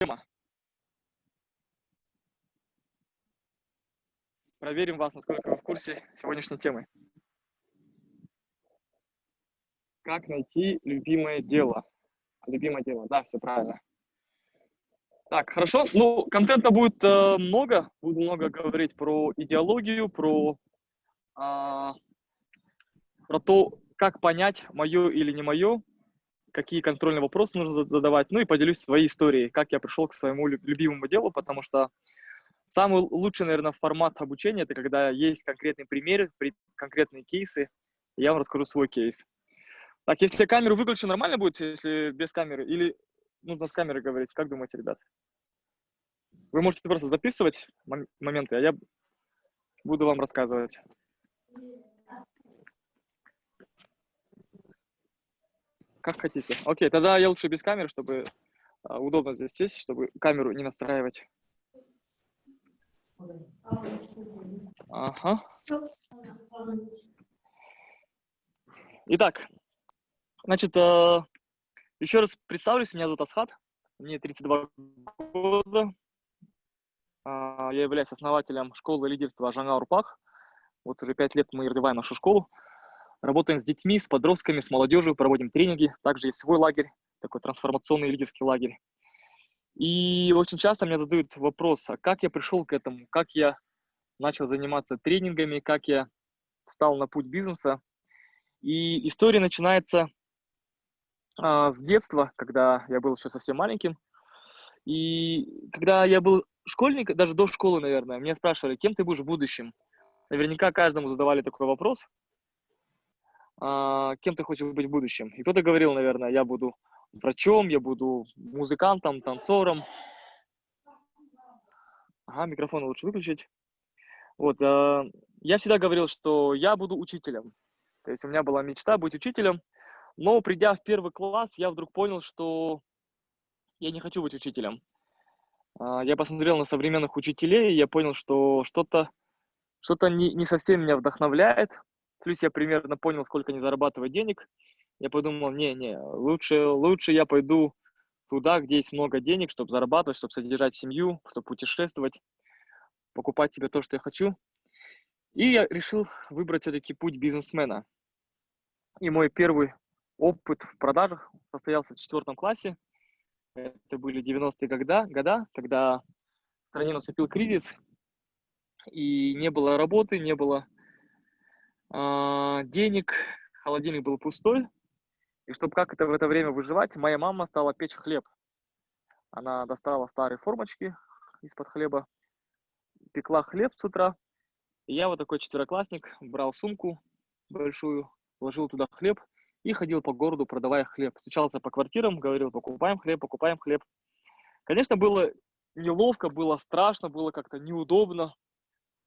Тема. Проверим вас, насколько вы в курсе сегодняшней темы. Как найти любимое дело? Любимое дело, да, все правильно. Так, хорошо. Ну, контента будет много. Буду много говорить про идеологию, а, про то, как понять, мое или не мое, какие контрольные вопросы нужно задавать. Ну и поделюсь своей историей, как я пришел к своему любимому делу, потому что самый лучший, наверное, формат обучения – это когда есть конкретный пример, конкретные кейсы. Я вам расскажу свой кейс. Так, если камеру выключу, нормально будет, если без камеры? Или нужно с камерой говорить? Как думаете, ребят? Вы можете просто записывать моменты, а я буду вам рассказывать. Как хотите. Окей, тогда я лучше без камеры, чтобы удобно здесь сесть, чтобы камеру не настраивать. Ага. Итак, значит, еще раз представлюсь, меня зовут Асхат, мне 32 года. Я являюсь основателем школы лидерства Жаңа Урпақ. Вот уже 5 лет мы развиваем нашу школу. Работаем с детьми, с подростками, с молодежью, проводим тренинги. Также есть свой лагерь, такой трансформационный лидерский лагерь. И очень часто мне задают вопрос, а как я пришел к этому, как я начал заниматься тренингами, как я встал на путь бизнеса. И история начинается с детства, когда я был еще совсем маленьким. И когда я был школьник, даже до школы, наверное, меня спрашивали, кем ты будешь в будущем. Наверняка каждому задавали такой вопрос, кем ты хочешь быть в будущем. И кто-то говорил, наверное, я буду врачом, я буду музыкантом, танцором. Ага, микрофон лучше выключить. Вот, я всегда говорил, что я буду учителем. То есть у меня была мечта быть учителем, но придя в 1 класс, я вдруг понял, что я не хочу быть учителем. Я посмотрел на современных учителей, и я понял, что что-то не совсем меня вдохновляет. Плюс я примерно понял, сколько они зарабатывают денег. Я подумал, лучше я пойду туда, где есть много денег, чтобы зарабатывать, чтобы содержать семью, чтобы путешествовать, покупать себе то, что я хочу. И я решил выбрать все-таки путь бизнесмена. И мой первый опыт в продажах состоялся в 4 классе. Это были 90-е года, когда в стране наступил кризис, и не было работы, не было денег, холодильник был пустой. И чтобы как-то в это время выживать, моя мама стала печь хлеб. Она достала старые формочки из-под хлеба, пекла хлеб с утра. И я вот такой 4-классник брал сумку большую, ложил туда хлеб и ходил по городу, продавая хлеб. Стучался по квартирам, говорил, покупаем хлеб, покупаем хлеб. Конечно, было неловко, было страшно, было как-то неудобно,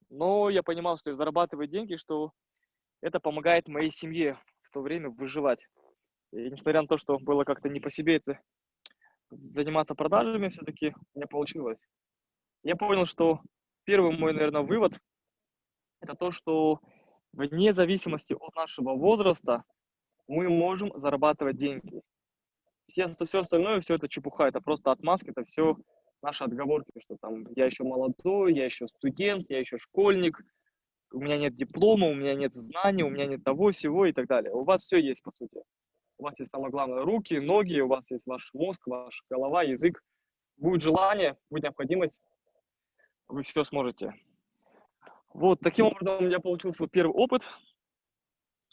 но я понимал, что я зарабатываю деньги, что это помогает моей семье в то время выживать. И несмотря на то, что было как-то не по себе это заниматься продажами, все-таки у меня получилось. Я понял, что первый мой, наверное, вывод – это то, что вне зависимости от нашего возраста мы можем зарабатывать деньги. Все остальное, все это чепуха, это просто отмазка, это все наши отговорки, что там я еще молодой, я еще студент, я еще школьник, у меня нет диплома, у меня нет знаний, у меня нет того, всего и так далее. У вас все есть, по сути. У вас есть самое главное руки, ноги, у вас есть ваш мозг, ваша голова, язык. Будет желание, будет необходимость, вы все сможете. Вот, таким образом у меня получился первый опыт.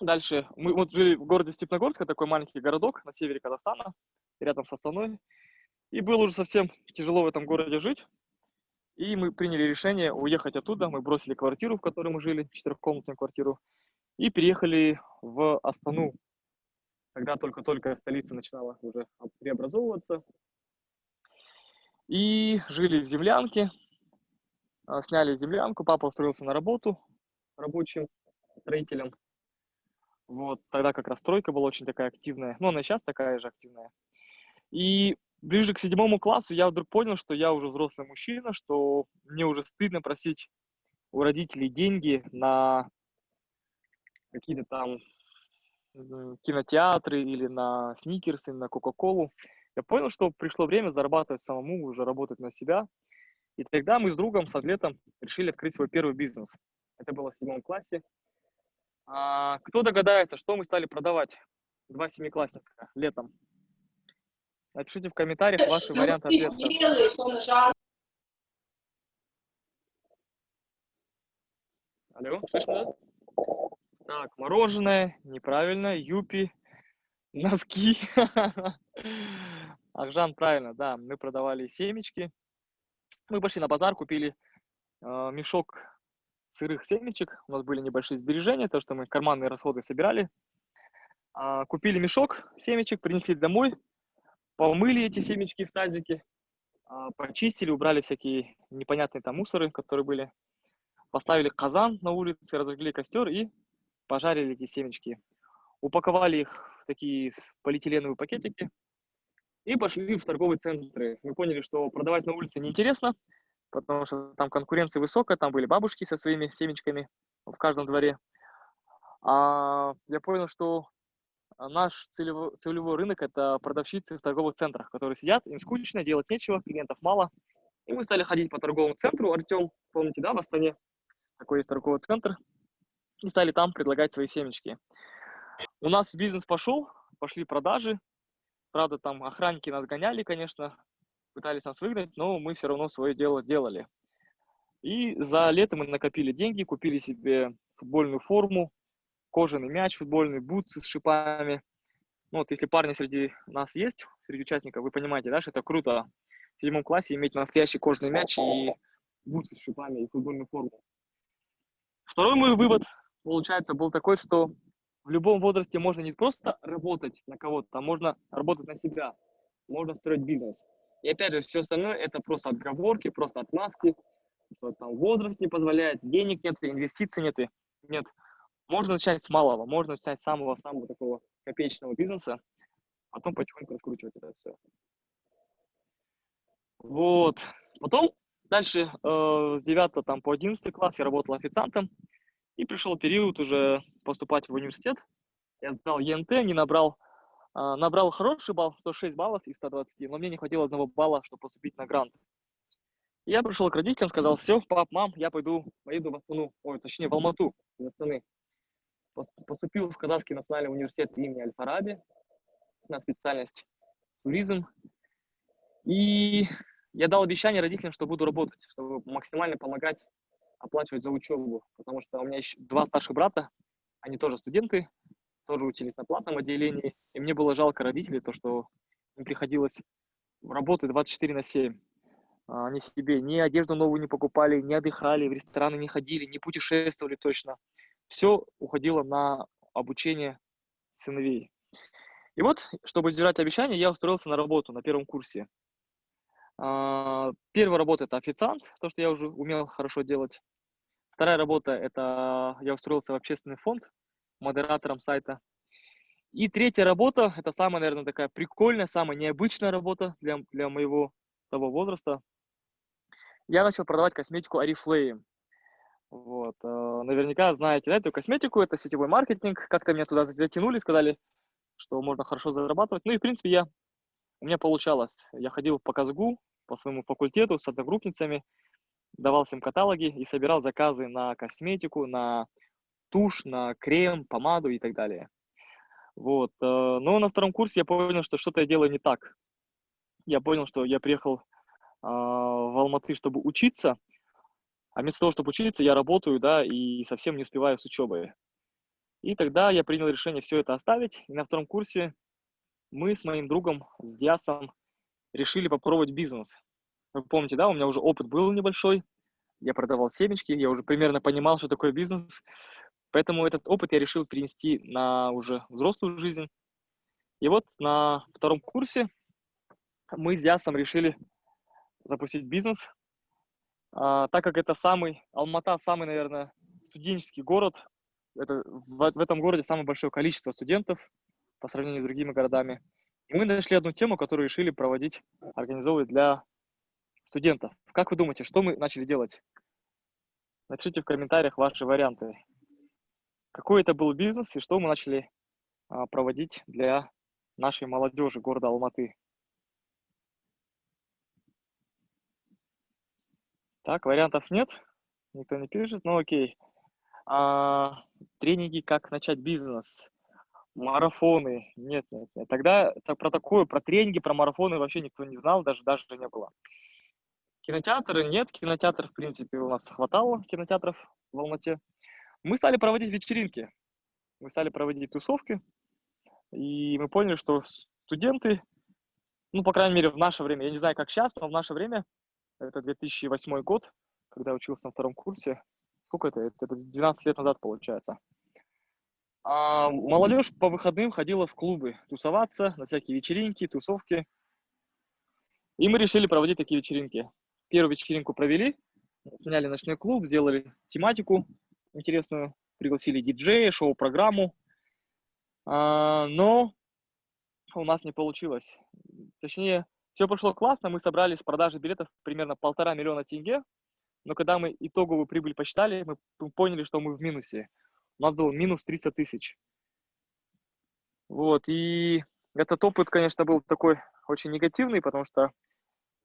Дальше мы вот жили в городе Степногорск, такой маленький городок на севере Казахстана, рядом с Астаной. И было уже совсем тяжело в этом городе жить. И мы приняли решение уехать оттуда. Мы бросили квартиру, в которой мы жили, 4-комнатную квартиру, и переехали в Астану, когда только-только столица начинала уже преобразовываться. И жили в землянке, сняли землянку, папа устроился на работу рабочим строителем. Вот, тогда как раз стройка была очень такая активная, ну, она и сейчас такая же активная. И ближе к 7 классу я вдруг понял, что я уже взрослый мужчина, что мне уже стыдно просить у родителей деньги на какие-то там кинотеатры или на сникерсы, на кока-колу. Я понял, что пришло время зарабатывать самому, уже работать на себя. И тогда мы с другом, с атлетом, решили открыть свой первый бизнес. Это было в 7 классе. Кто догадается, что мы стали продавать? Два семиклассника летом. Напишите в комментариях ваши варианты ответов. Алло, слышно? Да? Так, мороженое, неправильно, юпи, носки. Акжан, правильно, да, мы продавали семечки. Мы пошли на базар, купили мешок сырых семечек. У нас были небольшие сбережения, то, что мы карманные расходы собирали. Купили мешок семечек, принесли домой, помыли эти семечки в тазике, почистили, убрали всякие непонятные там мусоры, которые были. Поставили казан на улице, разожгли костер и пожарили эти семечки. Упаковали их в такие полиэтиленовые пакетики и пошли в торговые центры. Мы поняли, что продавать на улице неинтересно, потому что там конкуренция высокая, там были бабушки со своими семечками в каждом дворе. Я понял, что наш целевой рынок – это продавщицы в торговых центрах, которые сидят, им скучно, делать нечего, клиентов мало. И мы стали ходить по торговому центру. Артем, помните, да, в Астане такой есть торговый центр. И стали там предлагать свои семечки. У нас бизнес пошел, пошли продажи. Правда, там охранники нас гоняли, конечно, пытались нас выгнать, но мы все равно свое дело делали. И за лето мы накопили деньги, купили себе футбольную форму, кожаный мяч, футбольные бутсы с шипами. Ну, вот если парни среди нас есть, среди участников, вы понимаете, да, что это круто в 7 классе иметь настоящий кожаный мяч и бутсы с шипами и футбольную форму. Второй мой вывод, получается, был такой, что в любом возрасте можно не просто работать на кого-то, а можно работать на себя, можно строить бизнес. И опять же, все остальное это просто отговорки, просто отмазки, что там возраст не позволяет, денег нет, инвестиций нет. Можно начать с малого, можно начать с самого такого копеечного бизнеса, потом потихоньку раскручивать это все. Вот. Потом дальше с 9 там, по 11 класс я работал официантом, и пришел период уже поступать в университет. Я сдал ЕНТ, не набрал хороший балл, 106 баллов из 120, но мне не хватило 1 балла, чтобы поступить на грант. И я пришел к родителям, сказал: все, пап, мам, я поеду в Астану, точнее в Алмату, из Астаны. Поступил в Казанский национальный университет имени Аль-Фараби на специальность туризм. И я дал обещание родителям, что буду работать, чтобы максимально помогать оплачивать за учебу, потому что у меня еще 2 старших брата, они тоже студенты, тоже учились на платном отделении, и мне было жалко родителей, то, что им приходилось работать 24/7. Они себе ни одежду новую не покупали, не отдыхали, в рестораны не ходили, не путешествовали точно. Все уходило на обучение сыновей. И вот, чтобы сдержать обещание, я устроился на работу на первом курсе. Первая работа – это официант, то, что я уже умел хорошо делать. Вторая работа – это я устроился в общественный фонд модератором сайта. И третья работа – это самая, наверное, такая прикольная, самая необычная работа для моего того возраста. Я начал продавать косметику Oriflame. Вот. Наверняка знаете, да, эту косметику, это сетевой маркетинг. Как-то меня туда затянули, сказали, что можно хорошо зарабатывать. Ну и, в принципе, у меня получалось. Я ходил по Казгу, по своему факультету с одногруппницами, давал всем каталоги и собирал заказы на косметику, на тушь, на крем, помаду и так далее. Вот. Но на втором курсе я понял, что что-то я делаю не так. Я понял, что я приехал в Алматы, чтобы учиться, а вместо того, чтобы учиться, я работаю, да, и совсем не успеваю с учебой. И тогда я принял решение все это оставить. И на втором курсе мы с моим другом, с Диасом, решили попробовать бизнес. Вы помните, да, у меня уже опыт был небольшой. Я продавал семечки, я уже примерно понимал, что такое бизнес. Поэтому этот опыт я решил перенести на уже взрослую жизнь. И вот на втором курсе мы с Диасом решили запустить бизнес. Так как это Алмата самый, наверное, студенческий город, в этом городе самое большое количество студентов по сравнению с другими городами. И мы нашли одну тему, которую решили организовывать для студентов. Как вы думаете, что мы начали делать? Напишите в комментариях ваши варианты. Какой это был бизнес и что мы начали проводить для нашей молодежи города Алматы? Так, вариантов нет, никто не пишет, ну окей. А, Тренинги «Как начать бизнес», марафоны. Нет, нет, нет. Тогда про такое, про тренинги, про марафоны вообще никто не знал, даже не было. Кинотеатры нет, кинотеатров, в принципе, у нас хватало кинотеатров в Алмате. Мы стали проводить вечеринки, мы стали проводить тусовки, и мы поняли, что студенты, ну, по крайней мере, в наше время, я не знаю, как сейчас, но в наше время, это 2008 год, когда я учился на втором курсе, сколько это? Это 12 лет назад, получается. Молодежь по выходным ходила в клубы тусоваться, на всякие вечеринки, тусовки. И мы решили проводить такие вечеринки. Первую вечеринку провели, сняли ночной клуб, сделали тематику интересную, пригласили диджея, шоу-программу. Но у нас не получилось. Точнее, все пошло классно, мы собрали с продажи билетов примерно 1,5 миллиона тенге, но когда мы итоговую прибыль посчитали, мы поняли, что мы в минусе. У нас был минус 300 тысяч. Вот, и этот опыт, конечно, был такой очень негативный, потому что,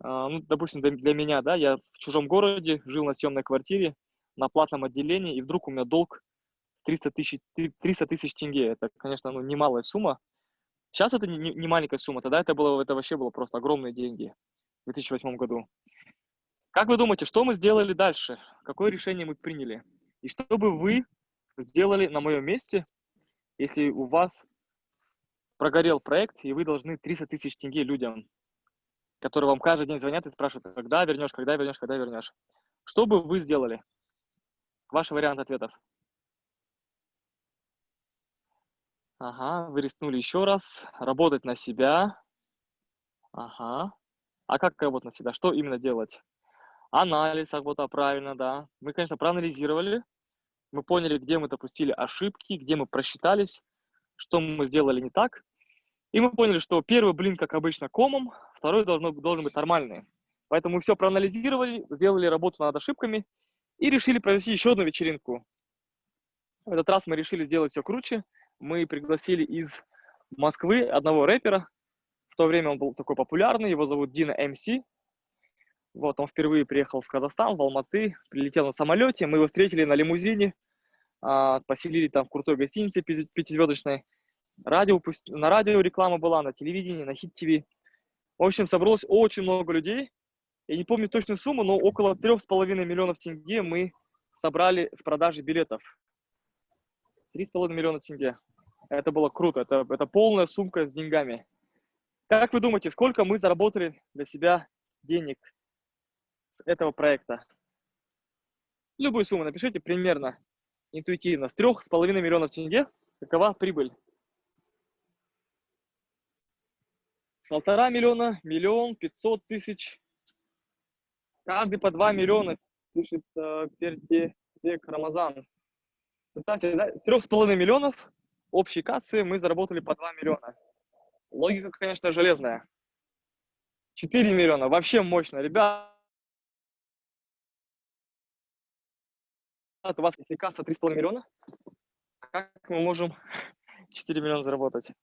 ну, допустим, для меня, да, я в чужом городе, жил на съемной квартире, на платном отделении, и вдруг у меня долг 300 тысяч тенге. Это, конечно, ну, немалая сумма. Сейчас это не маленькая сумма, тогда это вообще было просто огромные деньги в 2008 году. Как вы думаете, что мы сделали дальше? Какое решение мы приняли? И что бы вы сделали на моем месте, если у вас прогорел проект, и вы должны 300 тысяч тенге людям, которые вам каждый день звонят и спрашивают, когда вернешь, когда вернешь, когда вернешь. Что бы вы сделали? Ваш вариант ответов. Ага, вы рискнули еще раз. Работать на себя. Ага. А как работать на себя? Что именно делать? Анализ, работа правильно, да. Мы, конечно, проанализировали. Мы поняли, где мы допустили ошибки, где мы просчитались, что мы сделали не так. И мы поняли, что первый блин, как обычно, комом, второй должен быть нормальный. Поэтому мы все проанализировали, сделали работу над ошибками и решили провести еще одну вечеринку. В этот раз мы решили сделать все круче. Мы пригласили из Москвы одного рэпера. В то время он был такой популярный, его зовут Дина МС. Вот, он впервые приехал в Казахстан, в Алматы, прилетел на самолете, мы его встретили на лимузине, поселили там в крутой гостинице пятизвездочной. На радио реклама была, на телевидении, на Хит ТВ. В общем, собралось очень много людей. Я не помню точную сумму, но около 3,5 миллионов тенге мы собрали с продажи билетов. 3,5 миллиона тенге. Это было круто. Это полная сумка с деньгами. Как вы думаете, сколько мы заработали для себя денег с этого проекта? Любую сумму напишите примерно, интуитивно. С 3,5 миллионов тенге какова прибыль? 1,5 миллиона, 1,5 миллиона. Каждый по 2 миллиона, пишет Пердебек Рамазан. Представьте, да? С 3,5 миллионов общей кассы мы заработали по 2 миллиона. Логика, конечно, железная. 4 миллиона, вообще мощно. Ребят, у вас если касса 3,5 миллиона, как мы можем 4 миллиона заработать?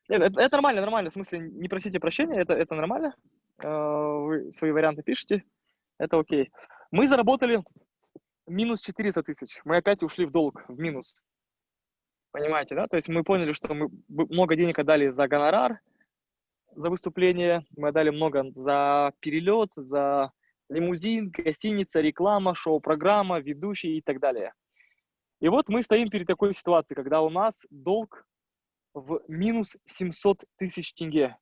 Нет, это нормально, нормально. В смысле, не просите прощения, это нормально. Вы свои варианты пишете, это окей. Мы заработали минус 400 тысяч. Мы опять ушли в долг, в минус. Понимаете, да? То есть мы поняли, что мы много денег отдали за гонорар, за выступление, мы отдали много за перелет, за лимузин, гостиница, реклама, шоу-программа, ведущий и так далее. И вот мы стоим перед такой ситуацией, когда у нас долг в минус 700 тысяч тенге.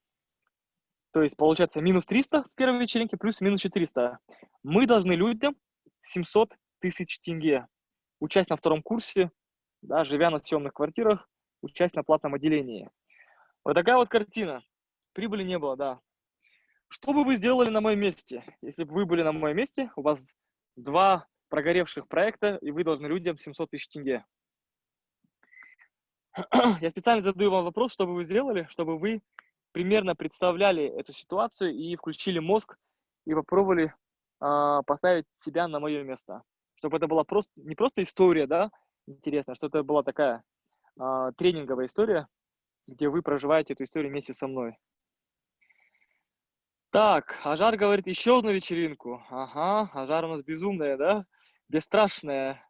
То есть получается минус 300 с первой вечеринки плюс минус 400. Мы должны людям 700 тысяч тенге, учась на втором курсе, да, живя на съемных квартирах, учась на платном отделении. Вот такая вот картина. Прибыли не было, да. Что бы вы сделали на моем месте? Если бы вы были на моем месте, у вас 2 прогоревших проекта, и вы должны людям 700 тысяч тенге. Я специально задаю вам вопрос, что бы вы сделали, чтобы вы примерно представляли эту ситуацию и включили мозг, и попробовали поставить себя на мое место. Чтобы это была не просто история, да, интересная, что это была такая тренинговая история, где вы проживаете эту историю вместе со мной. Так, Ажар говорит, еще одну вечеринку. Ага, Ажар у нас безумная, да? Бесстрашная.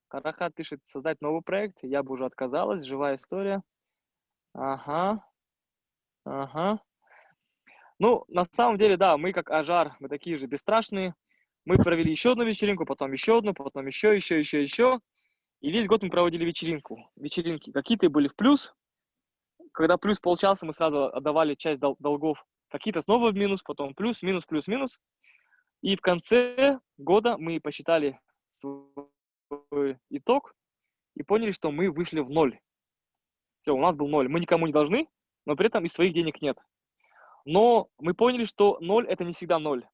Карахат пишет, создать новый проект. Я бы уже отказалась. Живая история. Ага, ага. Ну, на самом деле, да, мы как Ажар, мы такие же бесстрашные. Мы провели еще одну вечеринку, потом еще одну, потом еще. И весь год мы проводили вечеринки. Какие-то были в плюс. Когда плюс получался, мы сразу отдавали часть долгов. Какие-то снова в минус, потом плюс, минус, плюс, минус. И в конце года мы посчитали свой итог и поняли, что мы вышли в ноль. Все, у нас был ноль. Мы никому не должны, но при этом и своих денег нет. Но мы поняли, что ноль – это не всегда ноль,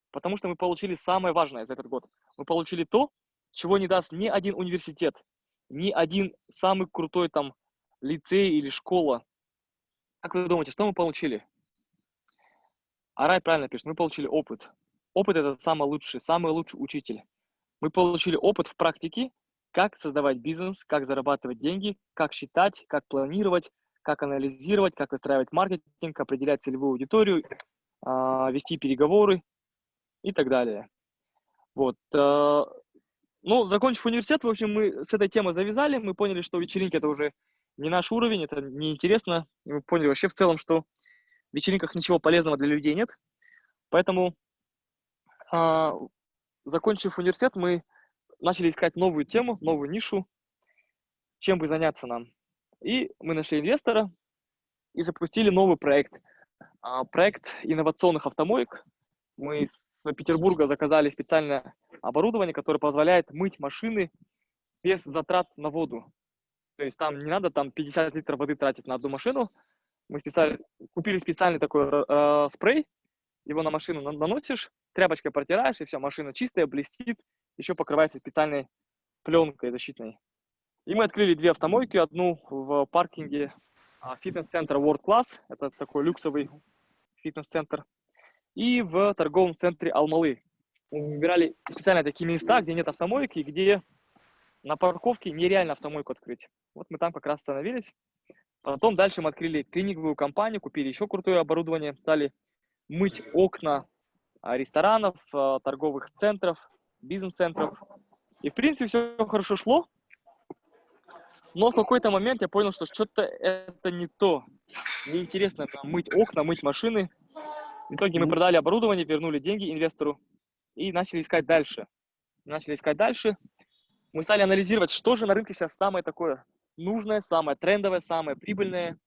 потому что мы получили самое важное за этот год. Мы получили то, чего не даст ни один университет, ни один самый крутой там лицей или школа. Как вы думаете, что мы получили? Арай правильно пишет, мы получили опыт. Опыт – это самый лучший учитель. Мы получили опыт в практике, как создавать бизнес, как зарабатывать деньги, как считать, как планировать, как анализировать, как выстраивать маркетинг, определять целевую аудиторию, вести переговоры и так далее. Вот. Ну, закончив университет, в общем, мы с этой темой завязали, мы поняли, что вечеринки это уже не наш уровень, это неинтересно. И мы поняли вообще в целом, что в вечеринках ничего полезного для людей нет. Поэтому, закончив университет, мы начали искать новую тему, новую нишу, чем бы заняться нам. И мы нашли инвестора и запустили новый проект. Проект инновационных автомоек. Мы из Петербурга заказали специальное оборудование, которое позволяет мыть машины без затрат на воду. То есть там не надо там 50 литров воды тратить на одну машину. Мы купили специальный такой спрей, его на машину наносишь, тряпочкой протираешь, и все, машина чистая, блестит, еще покрывается специальной пленкой защитной. И мы открыли 2 автомойки, одну в паркинге фитнес-центра World Class, это такой люксовый фитнес-центр, и в торговом центре Алмалы. Мы выбирали специально такие места, где нет автомойки, где на парковке нереально автомойку открыть. Вот мы там как раз остановились. Потом дальше мы открыли клининговую компанию, купили еще крутое оборудование, стали мыть окна ресторанов, торговых центров, бизнес-центров. И, в принципе, все хорошо шло. Но в какой-то момент я понял, что что-то это не то. Неинтересно мыть окна, мыть машины. В итоге мы продали оборудование, вернули деньги инвестору и начали искать дальше. Мы стали анализировать, что же на рынке сейчас самое такое нужное, самое трендовое, самое прибыльное.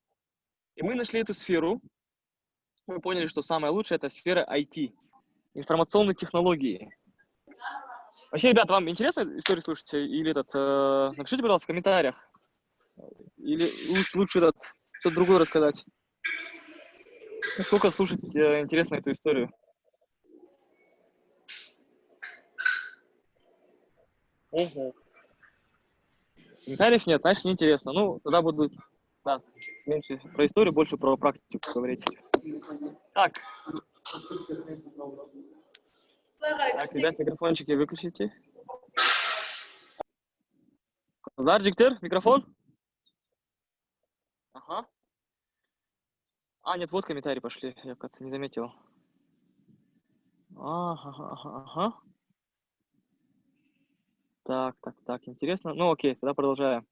И мы нашли эту сферу. Мы поняли, что самое лучшее – это сфера IT, информационные технологии. Вообще, ребят, вам интересно историю слушать? Или напишите, пожалуйста, в комментариях. Или лучше что-то другое рассказать. Насколько слушать интересно эту историю? Угу. Комментариев нет, значит неинтересно. Ну, тогда буду меньше про историю, больше про практику говорить. Так, ребят, микрофончики выключите. Зарджиктер, микрофон? Ага. Нет, вот комментарии пошли, я, кажется, не заметил. Ага. Так, интересно. Ну, окей, тогда продолжаем.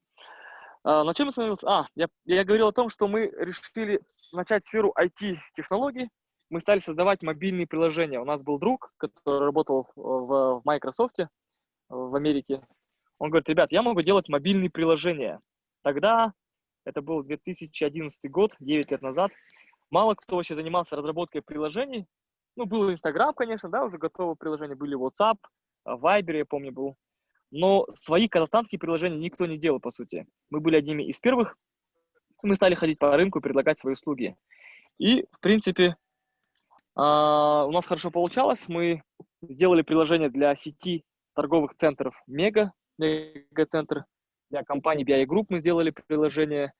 На чем я остановился? Я говорил о том, что мы решили начать сферу IT-технологий. Мы стали создавать мобильные приложения. У нас был друг, который работал в Microsoft в Америке. Он говорит, ребят, я могу делать мобильные приложения. Тогда, это был 2011 год, 9 лет назад, мало кто вообще занимался разработкой приложений. Ну, был Instagram, конечно, да, уже готовые приложения, были WhatsApp, Viber, я помню, был. Но свои казахстанские приложения никто не делал, по сути. Мы были одними из первых. Мы стали ходить по рынку и предлагать свои услуги. И, в принципе, у нас хорошо получалось. Мы сделали приложение для сети торговых центров Мегацентр. Для компании BI Group мы сделали приложение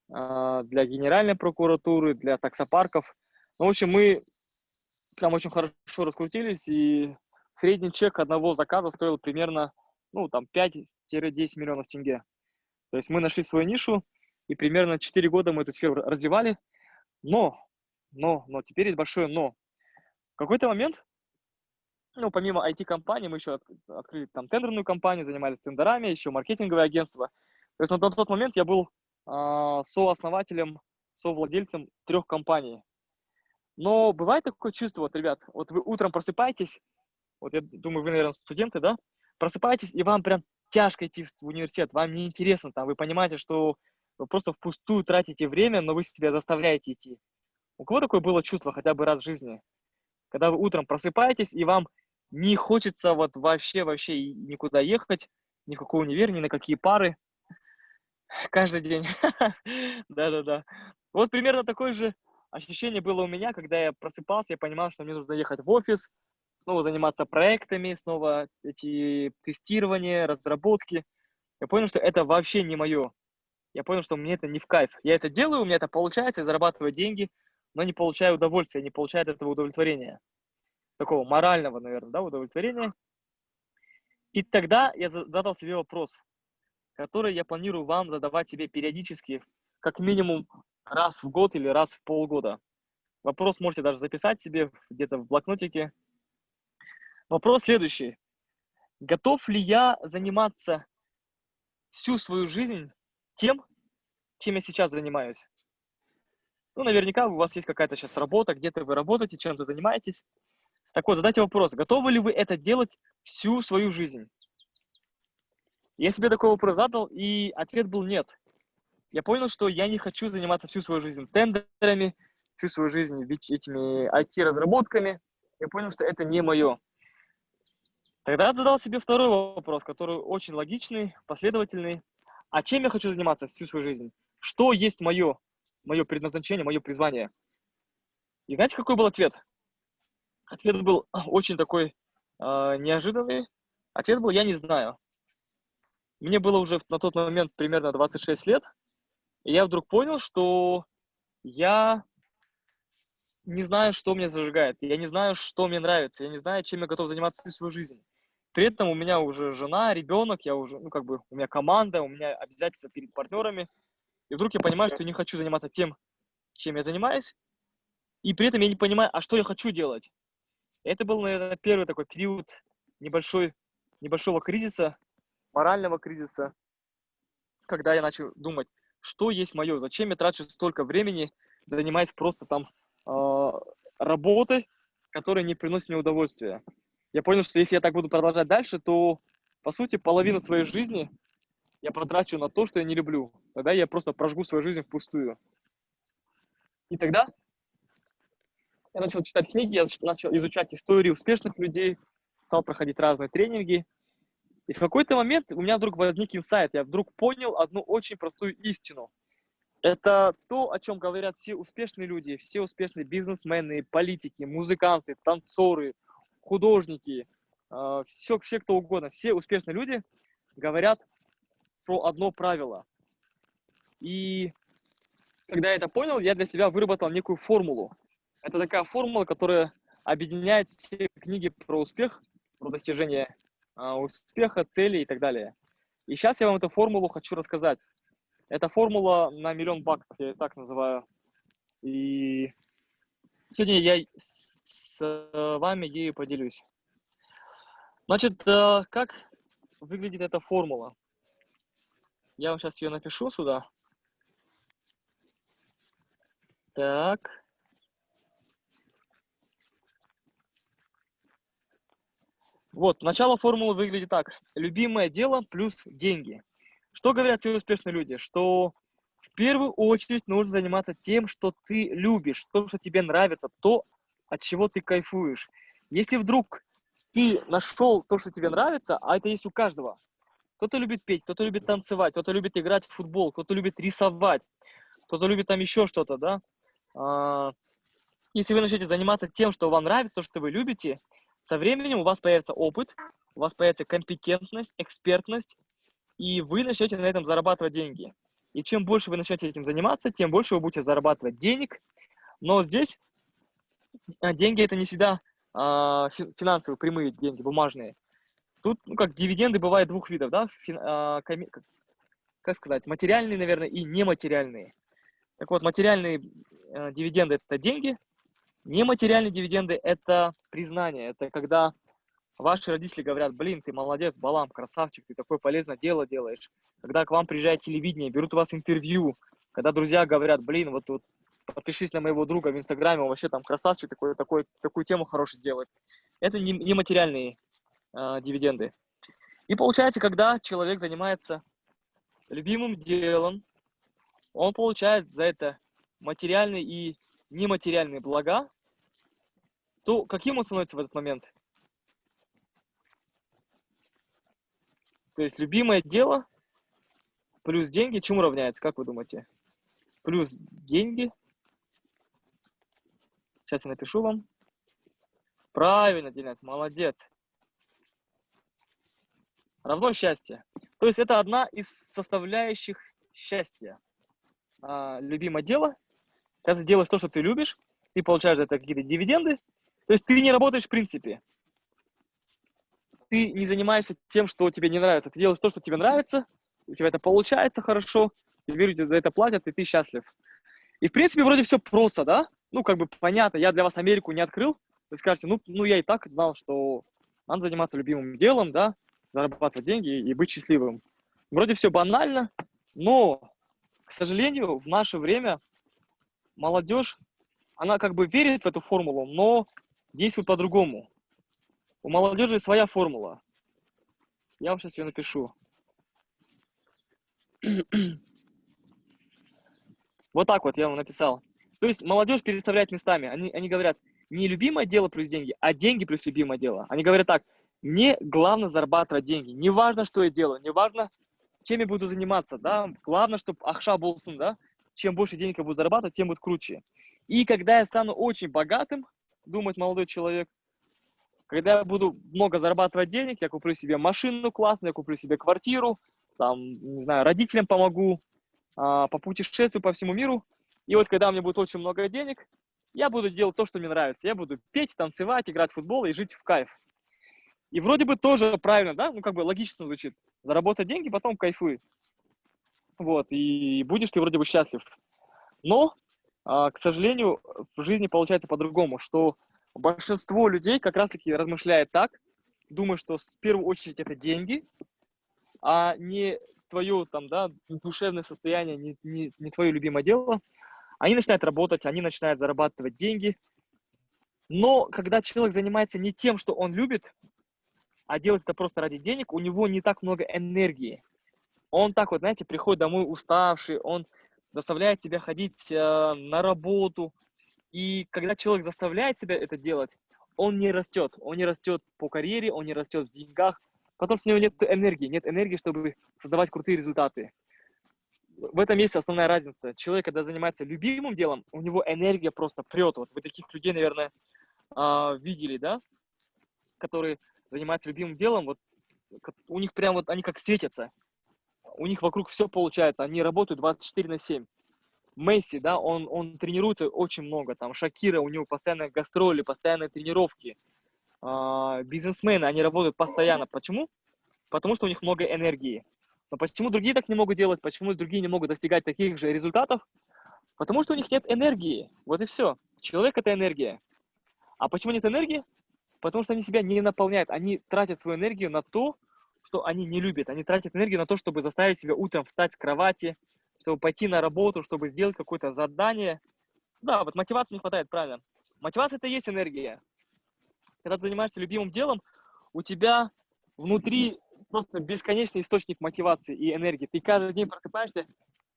для Генеральной прокуратуры, для таксопарков. Ну, в общем, мы прям очень хорошо раскрутились, и средний чек одного заказа стоил примерно 5-10 миллионов тенге. То есть мы нашли свою нишу, и примерно 4 года мы эту сферу развивали. Но теперь есть большое но. какой-то момент, ну, помимо IT-компании, мы еще открыли там тендерную компанию, занимались тендерами, еще маркетинговое агентство. То есть на тот момент я был сооснователем, совладельцем 3 компаний. Но бывает такое чувство, вот, ребят, вот вы утром просыпаетесь, вот я думаю, вы, наверное, студенты, да? Просыпаетесь, и вам прям тяжко идти в университет, вам неинтересно там, вы понимаете, что вы просто впустую тратите время, но вы себя заставляете идти. У кого такое было чувство хотя бы раз в жизни? Когда вы утром просыпаетесь, и вам не хочется вот вообще никуда ехать, ни в какой универ, ни на какие пары, каждый день. Да-да-да. Вот примерно такое же ощущение было у меня, когда я просыпался, я понимал, что мне нужно ехать в офис, снова заниматься проектами, снова эти тестирования, разработки. Я понял, что это вообще не мое. Я понял, что мне это не в кайф. Я это делаю, у меня это получается, я зарабатываю деньги, но не получаю удовольствия, не получаю от этого удовлетворения. Такого морального, наверное, да, удовлетворения. И тогда я задал себе вопрос, который я планирую вам задавать себе периодически, как минимум раз в год или раз в полгода. Вопрос можете даже записать себе где-то в блокнотике. Вопрос следующий. Готов ли я заниматься всю свою жизнь тем, чем я сейчас занимаюсь? Ну, наверняка у вас есть какая-то сейчас работа, где-то вы работаете, чем-то занимаетесь. Так вот, задайте вопрос, готовы ли вы это делать всю свою жизнь? Я себе такой вопрос задал, и ответ был нет. Я понял, что я не хочу заниматься всю свою жизнь тендерами, всю свою жизнь этими IT-разработками. Я понял, что это не мое. Тогда я задал себе второй вопрос, который очень логичный, последовательный. А чем я хочу заниматься всю свою жизнь? Что есть мое предназначение, мое призвание? И знаете, какой был ответ? Ответ был очень такой неожиданный. Ответ был: я не знаю. Мне было уже на тот момент примерно 26 лет, и я вдруг понял, что я не знаю, что меня зажигает, я не знаю, что мне нравится, я не знаю, чем я готов заниматься всю свою жизнь. При этом у меня уже жена, ребенок, я уже, ну, как бы, у меня команда, у меня обязательства перед партнерами. И вдруг я понимаю, что я не хочу заниматься тем, чем я занимаюсь, и при этом я не понимаю, а что я хочу делать. Это был, наверное, первый такой период небольшого кризиса, морального кризиса, когда я начал думать, что есть мое, зачем я трачу столько времени, занимаясь просто там работой, которая не приносит мне удовольствия. Я понял, что если я так буду продолжать дальше, то, по сути, половину своей жизни я потрачу на то, что я не люблю. Тогда я просто прожгу свою жизнь впустую. И тогда я начал читать книги, я начал изучать истории успешных людей, стал проходить разные тренинги. И в какой-то момент у меня вдруг возник инсайт, я вдруг понял одну очень простую истину. Это то, о чем говорят все успешные люди, все успешные бизнесмены, политики, музыканты, танцоры, художники, все кто угодно, все успешные люди говорят про одно правило. И когда я это понял, я для себя выработал некую формулу. Это такая формула, которая объединяет все книги про успех, про достижение успеха, целей и так далее. И сейчас я вам эту формулу хочу рассказать. Это формула на $1 000 000, я ее так называю. И сегодня я с вами ею поделюсь. Значит, как выглядит эта формула? Я вам сейчас ее напишу сюда. Так. Вот, начало формулы выглядит так. Любимое дело плюс деньги. Что говорят все успешные люди? Что в первую очередь нужно заниматься тем, что ты любишь, то, что тебе нравится, то, от чего ты кайфуешь. Если вдруг ты нашел то, что тебе нравится, а это есть у каждого. Кто-то любит петь, кто-то любит танцевать, кто-то любит играть в футбол, кто-то любит рисовать, кто-то любит там еще что-то, да. Если вы начнете заниматься тем, что вам нравится, то, что вы любите, со временем у вас появится опыт, у вас появится компетентность, экспертность, и вы начнете на этом зарабатывать деньги. И чем больше вы начнете этим заниматься, тем больше вы будете зарабатывать денег. Но здесь деньги это не всегда финансовые, прямые деньги, бумажные. Тут, ну, как дивиденды бывают двух видов, да, как сказать, материальные, наверное, и нематериальные. Так вот, материальные дивиденды – это деньги, Нематериальные дивиденды – это признание, это когда ваши родители говорят: блин, ты молодец, Балам, красавчик, ты такое полезное дело делаешь. Когда к вам приезжает телевидение, берут у вас интервью, когда друзья говорят: блин, вот тут подпишись на моего друга в Инстаграме, он вообще там красавчик, такую тему хорошую делает. Это нематериальные дивиденды. И получается, когда человек занимается любимым делом, он получает за это материальные и нематериальные блага, то каким он становится в этот момент? То есть любимое дело плюс деньги чему равняется, как вы думаете? Плюс деньги, сейчас я напишу вам. Правильно, Денис, молодец. Равно счастье. То есть это одна из составляющих счастья. Любимое дело, когда ты делаешь то, что ты любишь, ты получаешь за это какие-то дивиденды. То есть ты не работаешь в принципе. Ты не занимаешься тем, что тебе не нравится. Ты делаешь то, что тебе нравится, у тебя это получается хорошо, тебе люди за это платят, и ты счастлив. И в принципе вроде все просто, да? Ну, как бы понятно, я для вас Америку не открыл. Вы скажете: ну я и так знал, что надо заниматься любимым делом, да, зарабатывать деньги и быть счастливым. Вроде все банально, но, к сожалению, в наше время молодежь, она как бы верит в эту формулу, но действует по-другому. У молодежи своя формула. Я вам сейчас ее напишу. Вот так вот я вам написал. То есть молодежь переставляет местами. Они говорят: не любимое дело плюс деньги, а деньги плюс любимое дело. Они говорят так: мне главное зарабатывать деньги. Не важно, что я делаю, не важно, чем я буду заниматься, да. Главное, чтобы ахша болсын, да. Чем больше денег я буду зарабатывать, тем будет круче. И когда я стану очень богатым, думает молодой человек, когда я буду много зарабатывать денег, я куплю себе машину классную, я куплю себе квартиру, там, не знаю, родителям помогу, попутешествую по всему миру. И вот когда у меня будет очень много денег, я буду делать то, что мне нравится. Я буду петь, танцевать, играть в футбол и жить в кайф. И вроде бы тоже правильно, да? Ну, как бы логично звучит. Заработать деньги, потом кайфуй. Вот, и будешь ты вроде бы счастлив. Но, к сожалению, в жизни получается по-другому, что большинство людей как раз-таки размышляет так, думая, что в первую очередь это деньги, а не твое там, да, душевное состояние, не твое любимое дело. Они начинают работать, они начинают зарабатывать деньги. Но когда человек занимается не тем, что он любит, а делает это просто ради денег, у него не так много энергии. Он так вот, знаете, приходит домой уставший, он заставляет себя ходить на работу. И когда человек заставляет себя это делать, он не растет. Он не растет по карьере, он не растет в деньгах, потому что у него нет энергии, чтобы создавать крутые результаты. В этом есть основная разница. Человек, когда занимается любимым делом, у него энергия просто прет. Вот вы таких людей, наверное, видели, да, которые занимаются любимым делом, вот у них прям вот они как светятся. У них вокруг все получается, они работают 24/7. Месси, да, он тренируется очень много, там, Шакира, у него постоянно гастроли, постоянные тренировки. Бизнесмены, они работают постоянно. Почему? Потому что у них много энергии. Но почему другие так не могут делать? Почему другие не могут достигать таких же результатов? Потому что у них нет энергии. Вот и все. Человек – это энергия. А почему нет энергии? Потому что они себя не наполняют. Они тратят свою энергию на то, что они не любят. Они тратят энергию на то, чтобы заставить себя утром встать с кровати, чтобы пойти на работу, чтобы сделать какое-то задание. Да, вот мотивации не хватает, правильно. Мотивация – это и есть энергия. Когда ты занимаешься любимым делом, у тебя внутри просто бесконечный источник мотивации и энергии. Ты каждый день просыпаешься,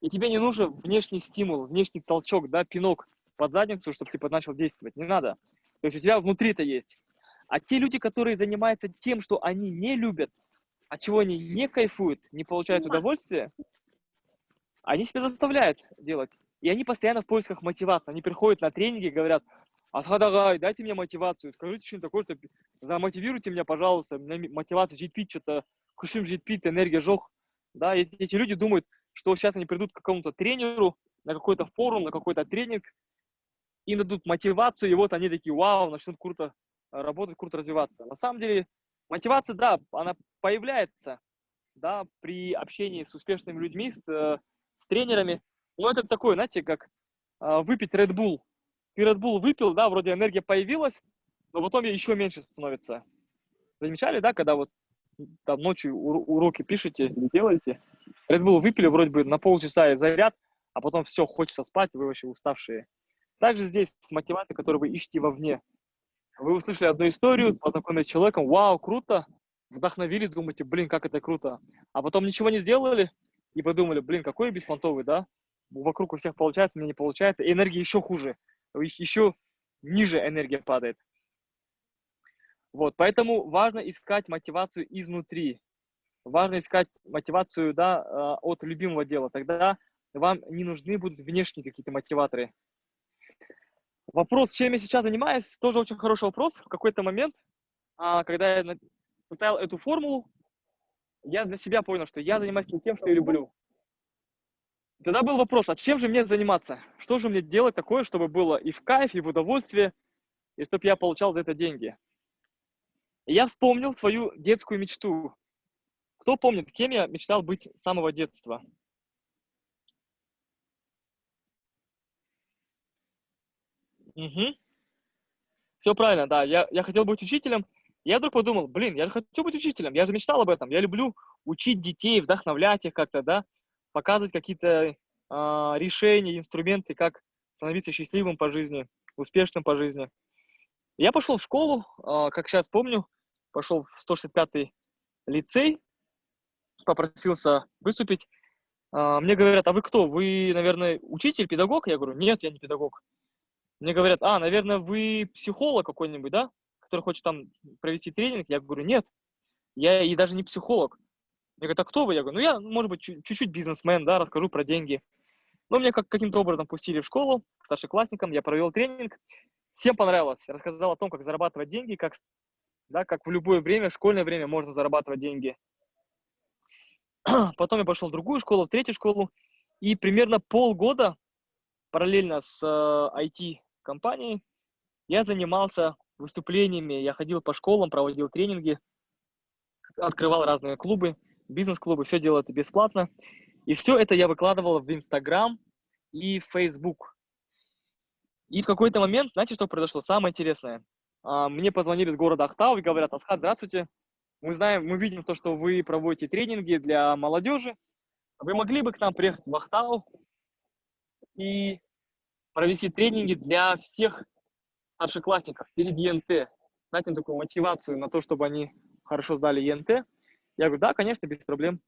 и тебе не нужен внешний стимул, внешний толчок, да, пинок под задницу, чтобы ты начал действовать. Не надо. То есть у тебя внутри это есть. А те люди, которые занимаются тем, что они не любят, от чего они не кайфуют, не получают удовольствия, они себя заставляют делать. И они постоянно в поисках мотивации. Они приходят на тренинги и говорят: Асхадагай, дайте мне мотивацию, скажите что-нибудь такое, что замотивируйте меня, пожалуйста, у меня мотивация жить-пить, что-то, кушим жить-пить, энергия жёг. Да, и эти люди думают, что сейчас они придут к какому-то тренеру, на какой-то форум, на какой-то тренинг, им дадут мотивацию, и вот они такие: вау, начнут круто работать, круто развиваться. На самом деле, мотивация, да, она появляется, да, при общении с успешными людьми, с тренерами. Но это такое, знаете, как выпить Red Bull. ты Red Bull выпил, да, вроде энергия появилась, но потом еще меньше становится. Замечали, да, когда вот там ночью уроки пишете или делаете, Red Bull выпили вроде бы на полчаса и заряд, а потом все, хочется спать, вы вообще уставшие. Также здесь с мотивацией, которую вы ищете вовне. Вы услышали одну историю, познакомились с человеком, вау, круто, вдохновились, думаете, блин, как это круто. А потом ничего не сделали и подумали, блин, какой я беспонтовый, да? Вокруг у всех получается, у меня не получается, и энергия еще хуже, еще ниже энергия падает. Вот, поэтому важно искать мотивацию изнутри. Важно искать мотивацию, да, от любимого дела. Тогда вам не нужны будут внешние какие-то мотиваторы. Вопрос, чем я сейчас занимаюсь, тоже очень хороший вопрос. В какой-то момент, когда я составил эту формулу, я для себя понял, что я занимаюсь не тем, что я люблю. Тогда был вопрос, а чем же мне заниматься? Что же мне делать такое, чтобы было и в кайф, и в удовольствие, и чтобы я получал за это деньги? И я вспомнил свою детскую мечту. Кто помнит, кем я мечтал быть с самого детства? Угу. Все правильно, да. Я хотел быть учителем. Я вдруг подумал, блин, я же хочу быть учителем. Я же мечтал об этом. Я люблю учить детей, вдохновлять их как-то, да, показывать какие-то решения, инструменты, как становиться счастливым по жизни, успешным по жизни. Я пошел в школу, как сейчас помню, пошел в 165-й лицей, попросился выступить. Мне говорят, а вы кто? Вы, наверное, учитель, педагог? Я говорю, нет, я не педагог. Мне говорят, наверное, вы психолог какой-нибудь, да, который хочет там провести тренинг? Я говорю, нет, я и даже не психолог. Мне говорят, а кто вы? Я говорю, я, может быть, чуть-чуть бизнесмен, да, расскажу про деньги. Но меня каким-то образом пустили в школу к старшеклассникам, я провел тренинг. Всем понравилось. Я рассказал о том, как зарабатывать деньги, как в любое время, в школьное время можно зарабатывать деньги. Потом я пошел в другую школу, в третью школу, и примерно полгода параллельно с IT-компанией я занимался выступлениями, я ходил по школам, проводил тренинги, открывал разные клубы, бизнес-клубы, все делал это бесплатно. И все это я выкладывал в Инстаграм и в Фейсбук. И в какой-то момент, знаете, что произошло? Самое интересное. Мне позвонили из города Ахтау и говорят, Асхат, здравствуйте. Мы видим то, что вы проводите тренинги для молодежи. Вы могли бы к нам приехать в Ахтау и провести тренинги для всех старшеклассников перед ЕНТ, дать им такую мотивацию на то, чтобы они хорошо сдали ЕНТ. Я говорю, да, конечно, без проблем.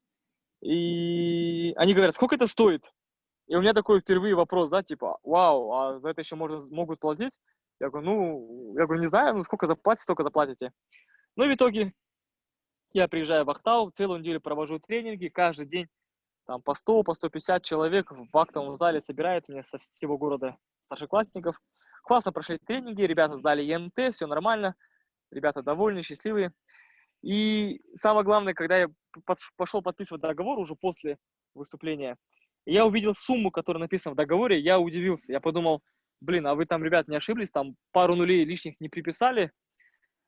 И они говорят, сколько это стоит? И у меня такой впервые вопрос, да, типа, вау, а за это еще могут платить? Я говорю, не знаю, сколько заплатите, столько заплатите. Ну и в итоге я приезжаю в Ахтау, целую неделю провожу тренинги, каждый день там по 100, по 150 человек в актовом зале собирают меня со всего города старшеклассников. Классно прошли тренинги, ребята сдали ЕНТ, все нормально, ребята довольны, счастливые. И самое главное, когда я пошел подписывать договор уже после выступления, я увидел сумму, которая написана в договоре, я удивился. Я подумал, блин, а вы там, ребят, не ошиблись, там пару нулей лишних не приписали?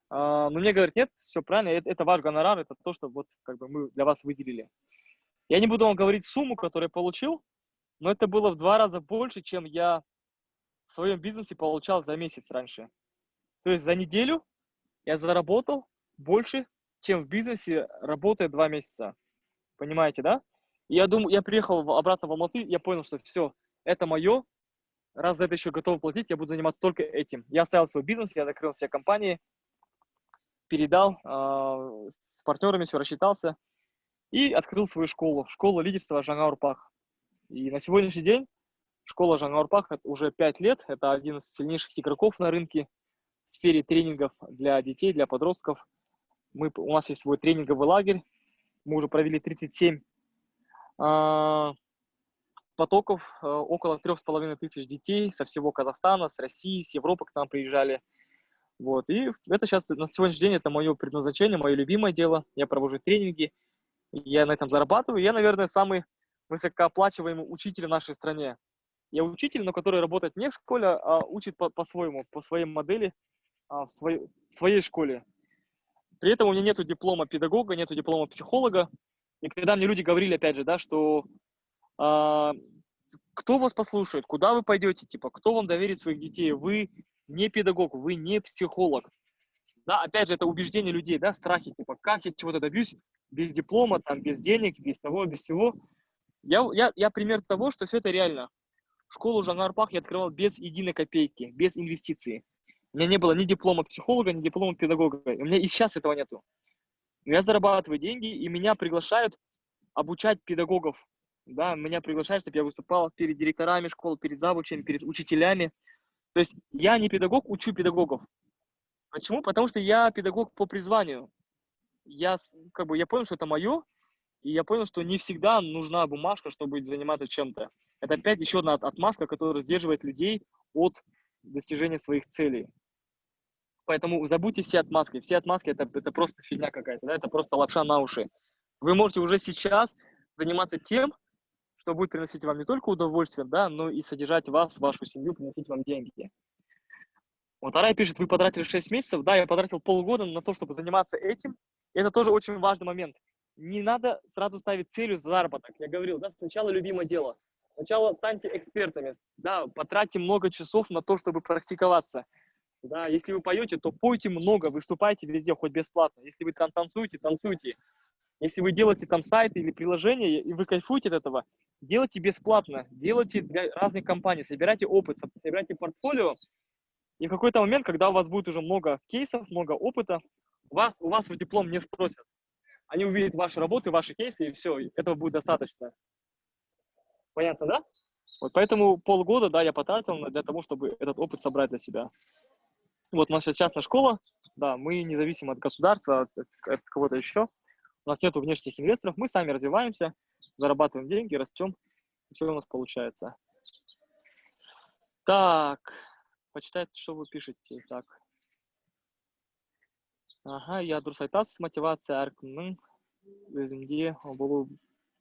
Но мне говорят, нет, все правильно, это ваш гонорар, это то, что вот как бы мы для вас выделили. Я не буду вам говорить сумму, которую я получил, но это было в 2 раза больше, чем я в своем бизнесе получал за месяц раньше. То есть за неделю я заработал больше, чем в бизнесе, работая 2 месяца. Понимаете, да? И я приехал обратно в Алматы, я понял, что все, это мое. Раз за это еще готов платить, я буду заниматься только этим. Я оставил свой бизнес, я закрыл все компании, передал, с партнерами все рассчитался и открыл свою школу. Школа лидерства Жаңа Урпақ. И на сегодняшний день школа Жаңа Урпақ уже 5 лет. Это один из сильнейших игроков на рынке в сфере тренингов для детей, для подростков. У нас есть свой тренинговый лагерь. Мы уже провели 37 потоков, около 3500 детей со всего Казахстана, с России, с Европы к нам приезжали. Вот. И это сейчас, на сегодняшний день, это мое предназначение, мое любимое дело. Я провожу тренинги, я на этом зарабатываю. Я, наверное, самый высокооплачиваемый учитель в нашей стране. Я учитель, но который работает не в школе, а учит по-своему, по своей модели, в своей школе. При этом у меня нету диплома педагога, нету диплома психолога. И когда мне люди говорили, опять же, да, что кто вас послушает, куда вы пойдете, типа, кто вам доверит своих детей? Вы не педагог, вы не психолог. Да, опять же, это убеждение людей, да, страхи, типа, как я чего-то добьюсь без диплома, там, без денег, без того, без всего. Я пример того, что все это реально. Школу Жанарпах я открывал без единой копейки, без инвестиций. У меня не было ни диплома психолога, ни диплома педагога. У меня и сейчас этого нету. Я зарабатываю деньги, и меня приглашают обучать педагогов. Да, меня приглашают, чтобы я выступал перед директорами школ, перед завучами, перед учителями. То есть я не педагог, учу педагогов. Почему? Потому что я педагог по призванию. Я понял, что это мое, и я понял, что не всегда нужна бумажка, чтобы заниматься чем-то. Это опять еще одна отмазка, которая сдерживает людей от достижения своих целей. Поэтому забудьте все отмазки. Все отмазки это просто фигня какая-то, да? Это просто лапша на уши. Вы можете уже сейчас заниматься тем, что будет приносить вам не только удовольствие, да, но и содержать вас, вашу семью, приносить вам деньги. Вот Арай пишет, вы потратили 6 месяцев. Да, я потратил полгода на то, чтобы заниматься этим. И это тоже очень важный момент. Не надо сразу ставить целью заработок. Я говорил, да, сначала любимое дело. Сначала станьте экспертами. Да, потратьте много часов на то, чтобы практиковаться. Да, если вы поете, то пойте много, выступайте везде, хоть бесплатно. Если вы там танцуете, танцуйте. Если вы делаете там сайты или приложения, и вы кайфуете от этого, делайте бесплатно. Делайте для разных компаний, собирайте опыт, собирайте портфолио. И в какой-то момент, когда у вас будет уже много кейсов, много опыта, у вас уже диплом не спросят. Они увидят ваши работы, ваши кейсы, и все, этого будет достаточно. Понятно, да? Вот поэтому полгода, да, я потратил для того, чтобы этот опыт собрать для себя. Вот у нас сейчас частная школа, да, мы независимы от государства, от кого-то еще. У нас нет внешних инвесторов, мы сами развиваемся, зарабатываем деньги, растем, все у нас получается. Так, почитайте, что вы пишете. Так. Ага, я дұрыс айтасыз, мотивация әркімнің өзінде болу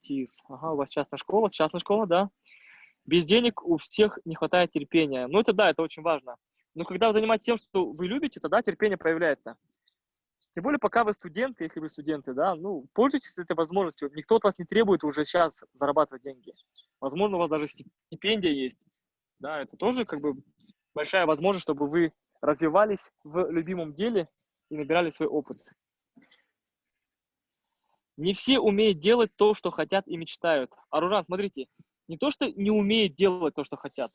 тиіс. Ага, у вас частная школа, да. Без денег у всех не хватает терпения. Ну, это да, это очень важно. Но когда вы занимаетесь тем, что вы любите, тогда терпение проявляется. Тем более, пока вы студенты, если вы студенты, да, ну, пользуйтесь этой возможностью. Никто от вас не требует уже сейчас зарабатывать деньги. Возможно, у вас даже стипендия есть. Да, это тоже как бы большая возможность, чтобы вы развивались в любимом деле и набирали свой опыт. Не все умеют делать то, что хотят и мечтают. Аружан, смотрите, не то, что не умеют делать то, что хотят,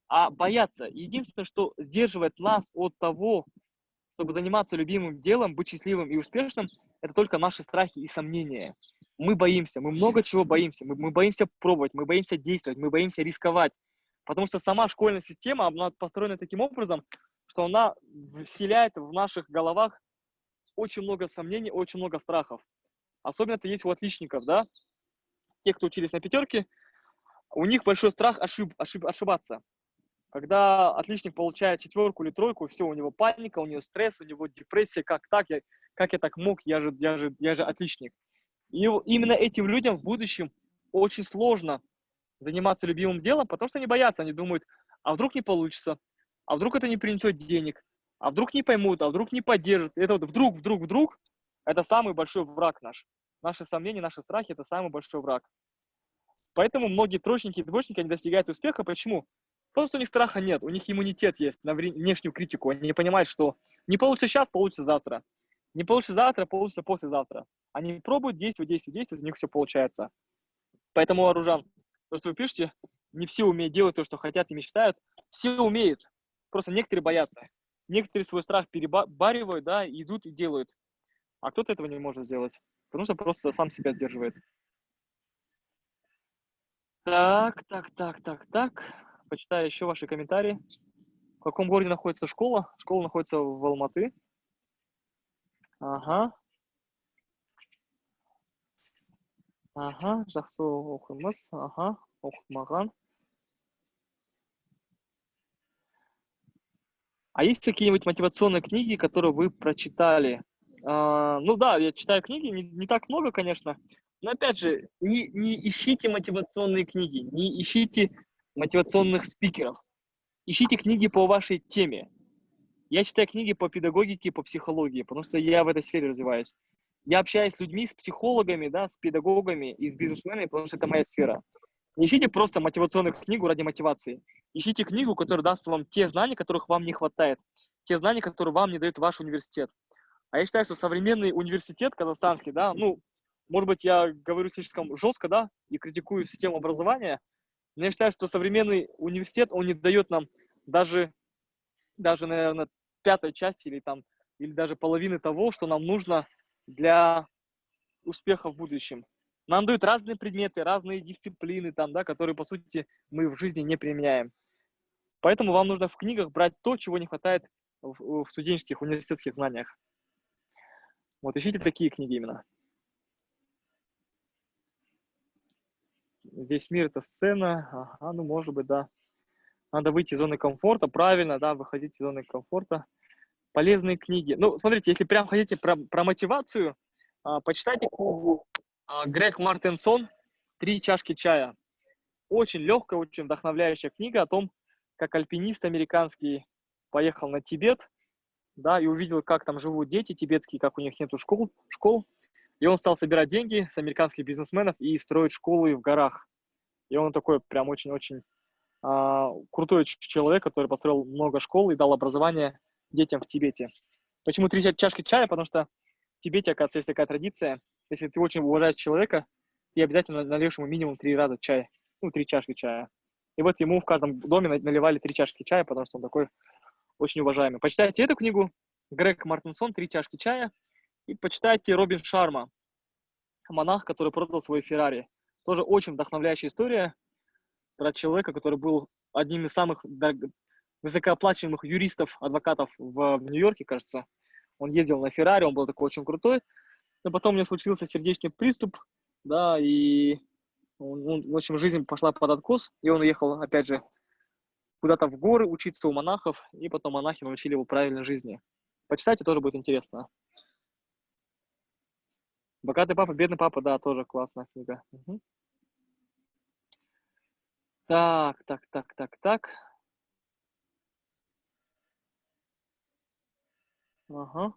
а боятся. Единственное, что сдерживает нас от того, чтобы заниматься любимым делом, быть счастливым и успешным, это только наши страхи и сомнения. Мы боимся, мы много чего боимся. Мы боимся пробовать, мы боимся действовать, мы боимся рисковать. Потому что сама школьная система, она построена таким образом, что она вселяет в наших головах очень много сомнений, очень много страхов. Особенно это есть у отличников, да? Те, кто учились на пятерке, у них большой страх ошибаться. Когда отличник получает 4 или 3, все, у него паника, у него стресс, у него депрессия, как я так мог, я же отличник. И именно этим людям в будущем очень сложно заниматься любимым делом, потому что они боятся, они думают, а вдруг не получится, а вдруг это не принесет денег, а вдруг не поймут, а вдруг не поддержат. Это вот вдруг, это самый большой враг наш. Наши сомнения, наши страхи – это самый большой враг. Поэтому многие троечники и двоечники, они достигают успеха. Почему? Потому что у них страха нет, у них иммунитет есть на внешнюю критику. Они не понимают, что не получится сейчас, получится завтра. Не получится завтра, получится послезавтра. Они пробуют, действуют, у них все получается. Поэтому, Аружан, то, что вы пишете, не все умеют делать то, что хотят и мечтают. Все умеют, просто некоторые боятся. Некоторые свой страх перебаривают, да, идут и делают. А кто-то этого не может сделать, потому что просто сам себя сдерживает. Так. Почитаю еще ваши комментарии. В каком городе находится школа? Школа находится в Алматы. Ага, жақсы оқыңыз. Ага, оқымаған. А есть какие-нибудь мотивационные книги, которые вы прочитали? Ну да, я читаю книги, не так много, конечно. Но опять же, не ищите мотивационные книги, не ищите мотивационных спикеров. Ищите книги по вашей теме. Я читаю книги по педагогике, по психологии, потому что я в этой сфере развиваюсь. Я общаюсь с людьми, с психологами, да, с педагогами и с бизнесменами, потому что это моя сфера. Не ищите просто мотивационную книгу ради мотивации. Ищите книгу, которая даст вам те знания, которых вам не хватает. Те знания, которые вам не дает ваш университет. А я считаю, что современный университет казахстанский, да, ну, может быть, я говорю слишком жестко, да, и критикую систему образования, но я считаю, что современный университет, он не дает нам даже, наверное, пятой части или даже половины того, что нам нужно для успеха в будущем. Нам дают разные предметы, разные дисциплины, там, да, которые, по сути, мы в жизни не применяем. Поэтому вам нужно в книгах брать то, чего не хватает в студенческих, университетских знаниях. Вот, ищите такие книги именно. Весь мир — это сцена. Ага, ну, может быть, да. Надо выйти из зоны комфорта, правильно, да, выходить из зоны комфорта. Полезные книги. Ну, смотрите, если прям хотите про мотивацию, почитайте книгу Грег Мартенсон «Три чашки чая». Очень легкая, очень вдохновляющая книга о том, как альпинист американский поехал на Тибет, да, и увидел, как там живут дети тибетские, как у них нету школ. И он стал собирать деньги с американских бизнесменов и строить школы в горах. И он такой прям очень-очень крутой человек, который построил много школ и дал образование детям в Тибете. Почему 3 чашки чая? Потому что в Тибете, оказывается, есть такая традиция. Если ты очень уважаешь человека, ты обязательно нальешь ему минимум 3 раза чай. Ну, 3 чашки чая. И вот ему в каждом доме наливали 3 чашки чая, потому что он такой очень уважаемый. Почитайте эту книгу, Грег Мартенсон «Три чашки чая», и почитайте Робин Шарма, монах, который продал свой Феррари. Тоже очень вдохновляющая история про человека, который был одним из самых высокооплачиваемых юристов, адвокатов в Нью-Йорке, кажется. Он ездил на Феррари, он был такой очень крутой, но потом у него случился сердечный приступ, да, и в общем, жизнь пошла под откос, и он уехал, опять же, куда-то в горы учиться у монахов, и потом монахи научили его правильной жизни. Почитайте, тоже будет интересно. «Богатый папа, бедный папа», да, тоже классная книга. Угу. Так. Ага.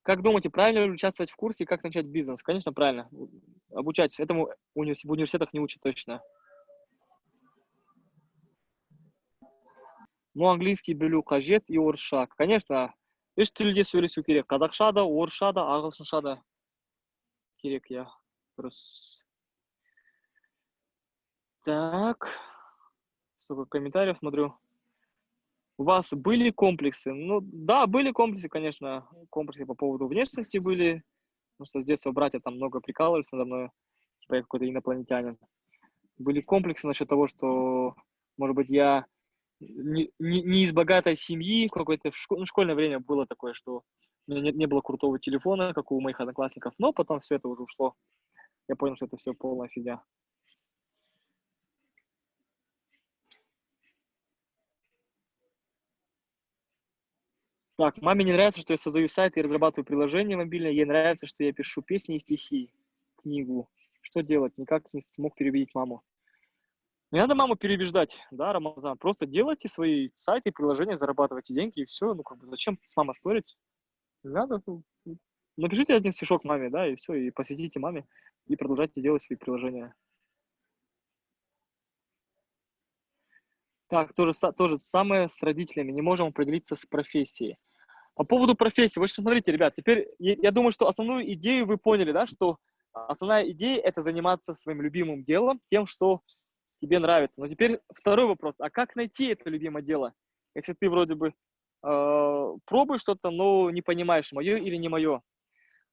Как думаете, правильно ли участвовать в курсе «Как начать бизнес»? Конечно, правильно. Обучайтесь. Этому в университетах не учат точно. Ну, английский білу қажет и орысша. Конечно, үш тілде сөйлесу керек. Қазақша да, орысша да, ағылшынша да керек, я. Дұрыс. Так. Сколько комментариев смотрю. У вас были комплексы? Ну, да, были комплексы, конечно. Комплексы по поводу внешности были. Потому что с детства братья там много прикалывались надо мной. Типа я какой-то инопланетянин. Были комплексы насчет того, что, может быть, я не из богатой семьи, какое-то школьное время было такое, что у меня не было крутого телефона, как у моих одноклассников, но потом все это уже ушло. Я понял, что это все полная фигня. Так, маме не нравится, что я создаю сайт и разрабатываю приложение мобильное, ей нравится, что я пишу песни и стихи, книгу. Что делать? Никак не смог переубедить маму. Не надо маму переубеждать, да, Рамазан. Просто делайте свои сайты и приложения, зарабатывайте деньги, и все. Ну, как бы, зачем с мамой спорить? Не надо. Напишите один стишок маме, да, и все, и посвятите маме, и продолжайте делать свои приложения. Так, то же самое с родителями. Не можем определиться с профессией. По поводу профессии, вот смотрите, ребят, теперь я думаю, что основную идею вы поняли, да, что основная идея — это заниматься своим любимым делом, тем, что тебе нравится. Но теперь второй вопрос, а как найти это любимое дело, если ты вроде бы пробуешь что-то, но не понимаешь, мое или не мое.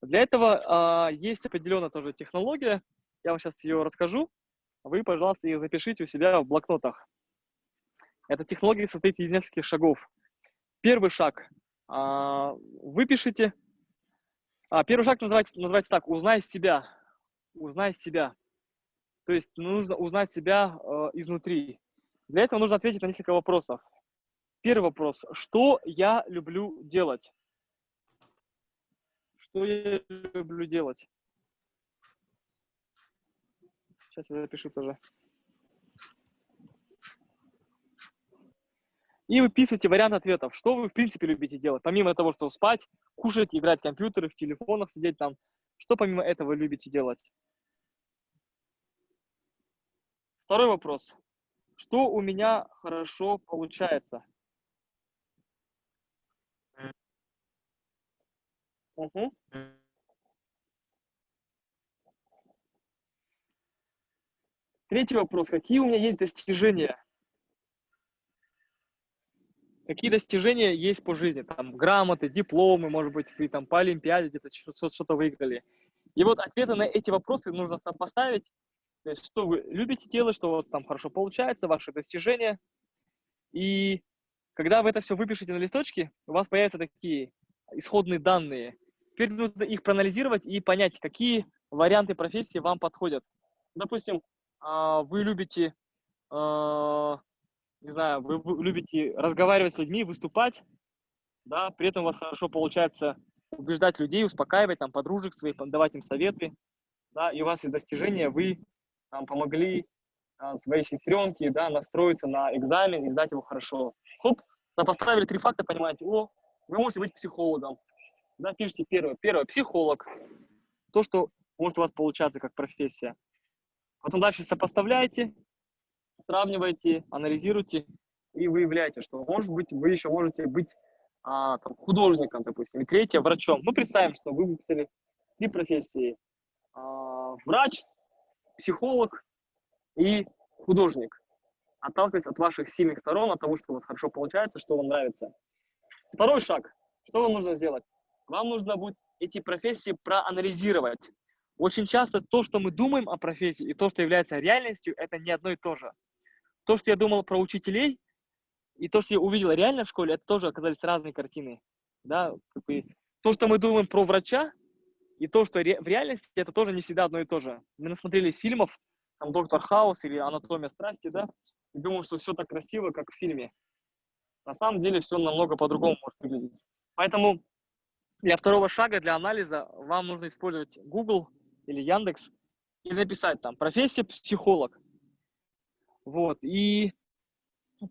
Для этого есть определенная тоже технология, я вам сейчас ее расскажу, вы, пожалуйста, ее запишите у себя в блокнотах. Эта технология состоит из нескольких шагов. Первый шаг вы пишите. Первый шаг называется так: узнай себя. Узнай себя. То есть нужно узнать себя изнутри. Для этого нужно ответить на несколько вопросов. Первый вопрос: что я люблю делать? Что я люблю делать? Сейчас я запишу тоже. И выписывайте вариант ответов. Что вы в принципе любите делать? Помимо того, что спать, кушать, играть в компьютеры, в телефонах сидеть там. Что помимо этого вы любите делать? Второй вопрос. Что у меня хорошо получается? Мгм. Третий вопрос. Какие у меня есть достижения? Какие достижения есть по жизни? Там грамоты, дипломы, может быть, вы там по олимпиаде где-то что-то выиграли. И вот ответы на эти вопросы нужно сопоставить. То есть, что вы любите делать, что у вас там хорошо получается, ваши достижения. И когда вы это все выпишете на листочке, у вас появятся такие исходные данные. Теперь нужно их проанализировать и понять, какие варианты профессии вам подходят. Допустим, вы любите, не знаю, вы любите разговаривать с людьми, выступать, да, при этом у вас хорошо получается убеждать людей, успокаивать там подружек своих, давать им советы, да, и у вас есть достижения, вы там помогли своей сестренке, да, настроиться на экзамен и сдать его хорошо. Хоп, сопоставили 3 факта, понимаете, вы можете быть психологом, да, пишите первое, психолог, то, что может у вас получаться как профессия. Потом дальше сопоставляете, сравниваете, анализируете и выявляете, что, может быть, вы еще можете быть там, художником, допустим, и третье, врачом. Ну, представим, что вы выписали 3 профессии. Врач, психолог и художник. Отталкиваясь от ваших сильных сторон, от того, что у вас хорошо получается, что вам нравится. Второй шаг. Что вам нужно сделать? Вам нужно будет эти профессии проанализировать. Очень часто то, что мы думаем о профессии, и то, что является реальностью, это не одно и то же. То, что я думал про учителей, и то, что я увидел реально в школе, это тоже оказались разные картины. Да? То, что мы думаем про врача, и то, что в реальности, это тоже не всегда одно и то же. Мы насмотрелись фильмов, там, «Доктор Хаус» или «Анатомия страсти», да, и думаем, что все так красиво, как в фильме. На самом деле все намного по-другому может выглядеть. Поэтому для второго шага, для анализа, вам нужно использовать Google или Яндекс и написать там «профессия психолог». Вот, и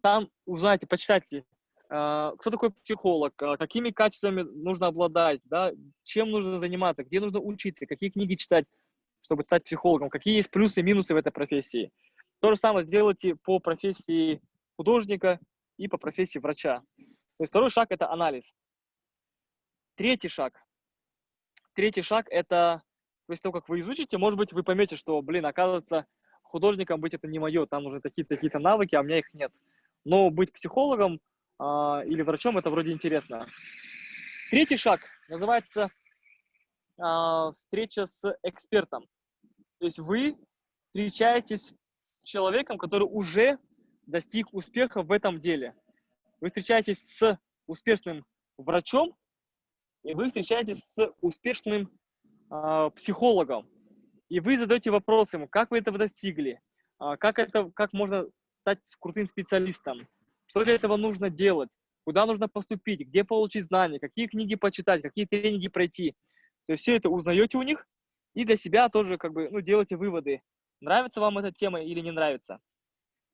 там узнаете, почитайте, кто такой психолог, какими качествами нужно обладать, да, чем нужно заниматься, где нужно учиться, какие книги читать, чтобы стать психологом, какие есть плюсы и минусы в этой профессии. То же самое сделайте по профессии художника и по профессии врача. То есть второй шаг – это анализ. Третий шаг. Третий шаг – это после того, как вы изучите, может быть, вы поймете, что, оказывается, художником быть это не мое, там нужны такие-то навыки, а у меня их нет. Но быть психологом или врачом – это вроде интересно. Третий шаг называется встреча с экспертом. То есть вы встречаетесь с человеком, который уже достиг успеха в этом деле. Вы встречаетесь с успешным врачом, и вы встречаетесь с успешным психологом. И вы задаете вопрос ему, как вы этого достигли, как можно стать крутым специалистом, что для этого нужно делать, куда нужно поступить, где получить знания, какие книги почитать, какие тренинги пройти. То есть все это узнаете у них и для себя тоже делаете выводы, нравится вам эта тема или не нравится.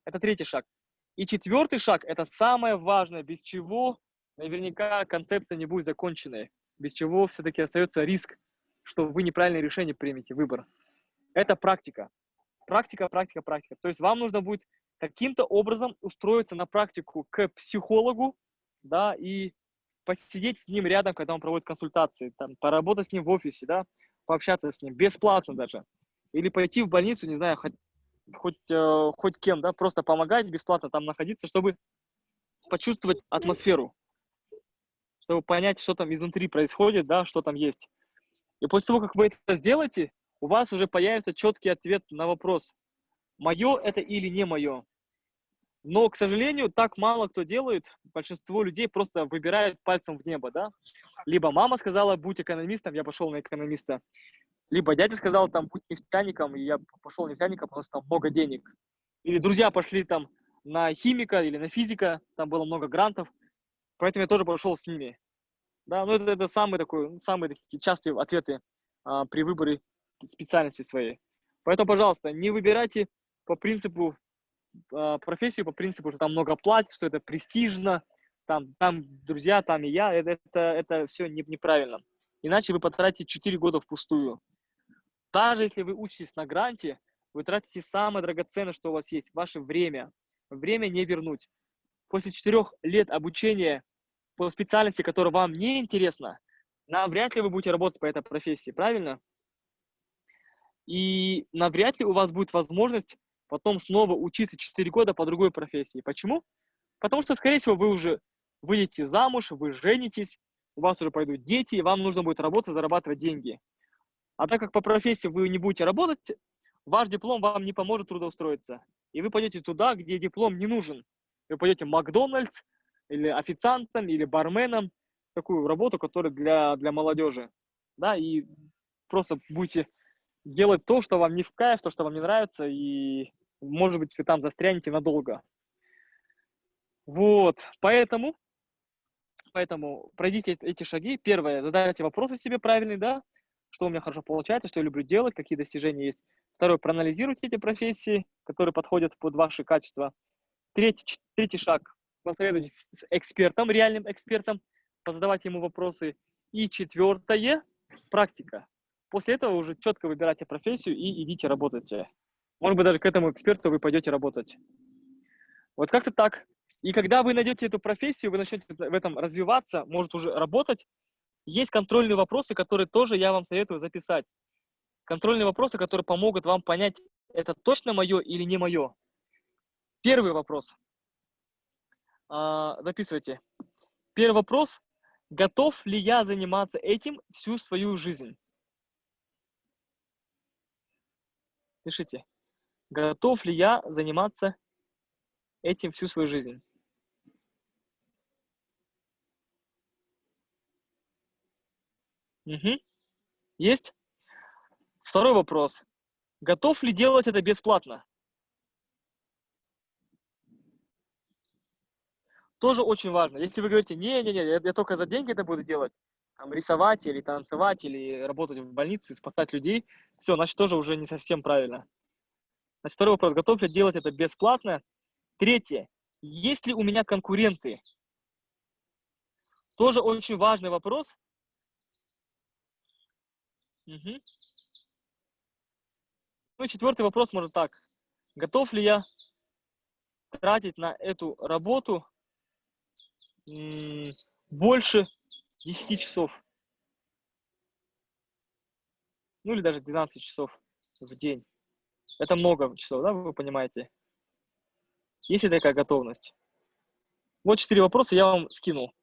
Это третий шаг. И четвертый шаг – это самое важное, без чего наверняка концепция не будет законченной, без чего все-таки остается риск, что вы неправильное решение примете, выбор. Это практика. Практика. То есть вам нужно будет каким-то образом устроиться на практику к психологу, да, и посидеть с ним рядом, когда он проводит консультации, там, поработать с ним в офисе, да, пообщаться с ним, бесплатно даже. Или пойти в больницу, не знаю, хоть кем, да, просто помогать бесплатно там находиться, чтобы почувствовать атмосферу, чтобы понять, что там изнутри происходит, да, что там есть. И после того, как вы это сделаете, у вас уже появится четкий ответ на вопрос, мое это или не мое. Но, к сожалению, так мало кто делает. Большинство людей просто выбирают пальцем в небо, да. Либо мама сказала, будь экономистом, я пошел на экономиста. Либо дядя сказал, там, будь нефтяником, и я пошел нефтяником, потому что там много денег. Или друзья пошли там на химика или на физика, там было много грантов, поэтому я тоже пошел с ними. Да, ну это самые такие частые ответы при выборе специальности своей. Поэтому, пожалуйста, не выбирайте по принципу профессию, по принципу, что там много платят, что это престижно, там друзья, там и я, это все неправильно. Иначе вы потратите 4 года впустую. Даже если вы учитесь на гранте, вы тратите самое драгоценное, что у вас есть, ваше время. Время не вернуть. После 4 лет обучения по специальности, которая вам не интересна, навряд ли вы будете работать по этой профессии, правильно? И навряд ли у вас будет возможность потом снова учиться 4 года по другой профессии. Почему? Потому что, скорее всего, вы уже выйдете замуж, вы женитесь, у вас уже пойдут дети, и вам нужно будет работать, зарабатывать деньги. А так как по профессии вы не будете работать, ваш диплом вам не поможет трудоустроиться. И вы пойдете туда, где диплом не нужен. Вы пойдете в Макдональдс, или официантом, или барменом, такую работу, которая для молодежи. Да, и просто будете делать то, что вам не в кайф, то, что вам не нравится, и, может быть, вы там застрянете надолго. Вот, поэтому пройдите эти шаги. Первое, задайте вопросы себе правильные, да, что у меня хорошо получается, что я люблю делать, какие достижения есть. Второе, проанализируйте эти профессии, которые подходят под ваши качества. Третий шаг, посоветуйтесь с экспертом, реальным экспертом, позадавайте ему вопросы. И четвертое, практика. После этого уже четко выбирайте профессию и идите работайте. Может быть, даже к этому эксперту вы пойдете работать. Вот как-то так. И когда вы найдете эту профессию, вы начнете в этом развиваться, может уже работать, есть контрольные вопросы, которые тоже я вам советую записать. Контрольные вопросы, которые помогут вам понять, это точно мое или не мое. Первый вопрос. Записывайте. Первый вопрос. Готов ли я заниматься этим всю свою жизнь? Пишите. Готов ли я заниматься этим всю свою жизнь? Угу. Есть? Второй вопрос. Готов ли делать это бесплатно? Тоже очень важно. Если вы говорите, не-не-не, я только за деньги это буду делать, там, рисовать или танцевать, или работать в больнице, спасать людей, все, значит, тоже уже не совсем правильно. Значит, второй вопрос, готов ли делать это бесплатно? Третье, есть ли у меня конкуренты? Тоже очень важный вопрос. Угу. Ну и четвертый вопрос может так. Готов ли я тратить на эту работу больше 10 часов? Ну или даже 12 часов в день. Это много часов, да, вы понимаете? Есть ли такая готовность? Вот 4 вопроса я вам скинул.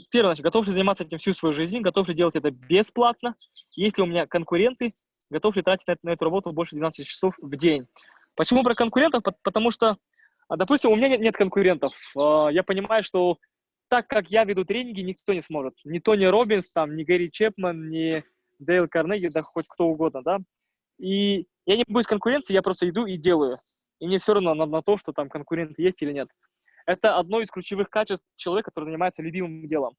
Первое, значит, готов ли заниматься этим всю свою жизнь, готов ли делать это бесплатно, есть ли у меня конкуренты, готов ли тратить на эту работу больше 12 часов в день. Почему про конкурентов? Потому что, допустим, у меня нет конкурентов. Я понимаю, что так как я веду тренинги, никто не сможет. Ни Тони Роббинс, там, ни Гэри Чепман, ни Дейл Карнеги, да хоть кто угодно, да. И я не боюсь конкуренции, я просто иду и делаю. И мне все равно на то, что там конкуренты есть или нет. Это одно из ключевых качеств человека, который занимается любимым делом.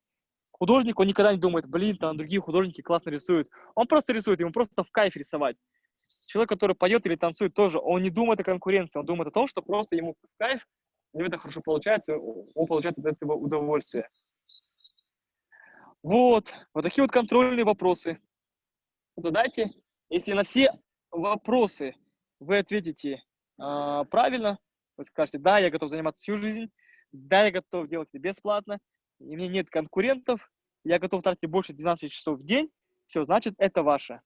Художник, он никогда не думает, блин, там другие художники классно рисуют. Он просто рисует, ему просто в кайф рисовать. Человек, который поет или танцует тоже, он не думает о конкуренции, он думает о том, что просто ему в кайф, у него это хорошо получается, он получает от этого удовольствие. Вот такие вот контрольные вопросы. Задайте. Если на все вопросы вы ответите правильно, вы скажете, да, я готов заниматься всю жизнь, да, я готов делать это бесплатно, и у меня нет конкурентов, я готов тратить больше 12 часов в день, все, значит, это ваше.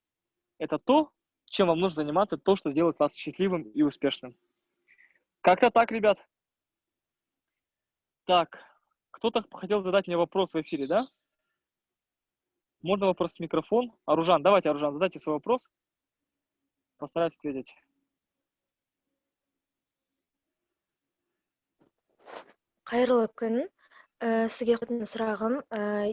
Это то, чем вам нужно заниматься, то, что сделает вас счастливым и успешным. Как-то так, ребят. Так, кто-то хотел задать мне вопрос в эфире, да? Можно вопрос в микрофон? Аружан, давайте, Аружан, задайте свой вопрос. Постараюсь ответить. Қайырлы күн. Сізге қойатын сұрағым,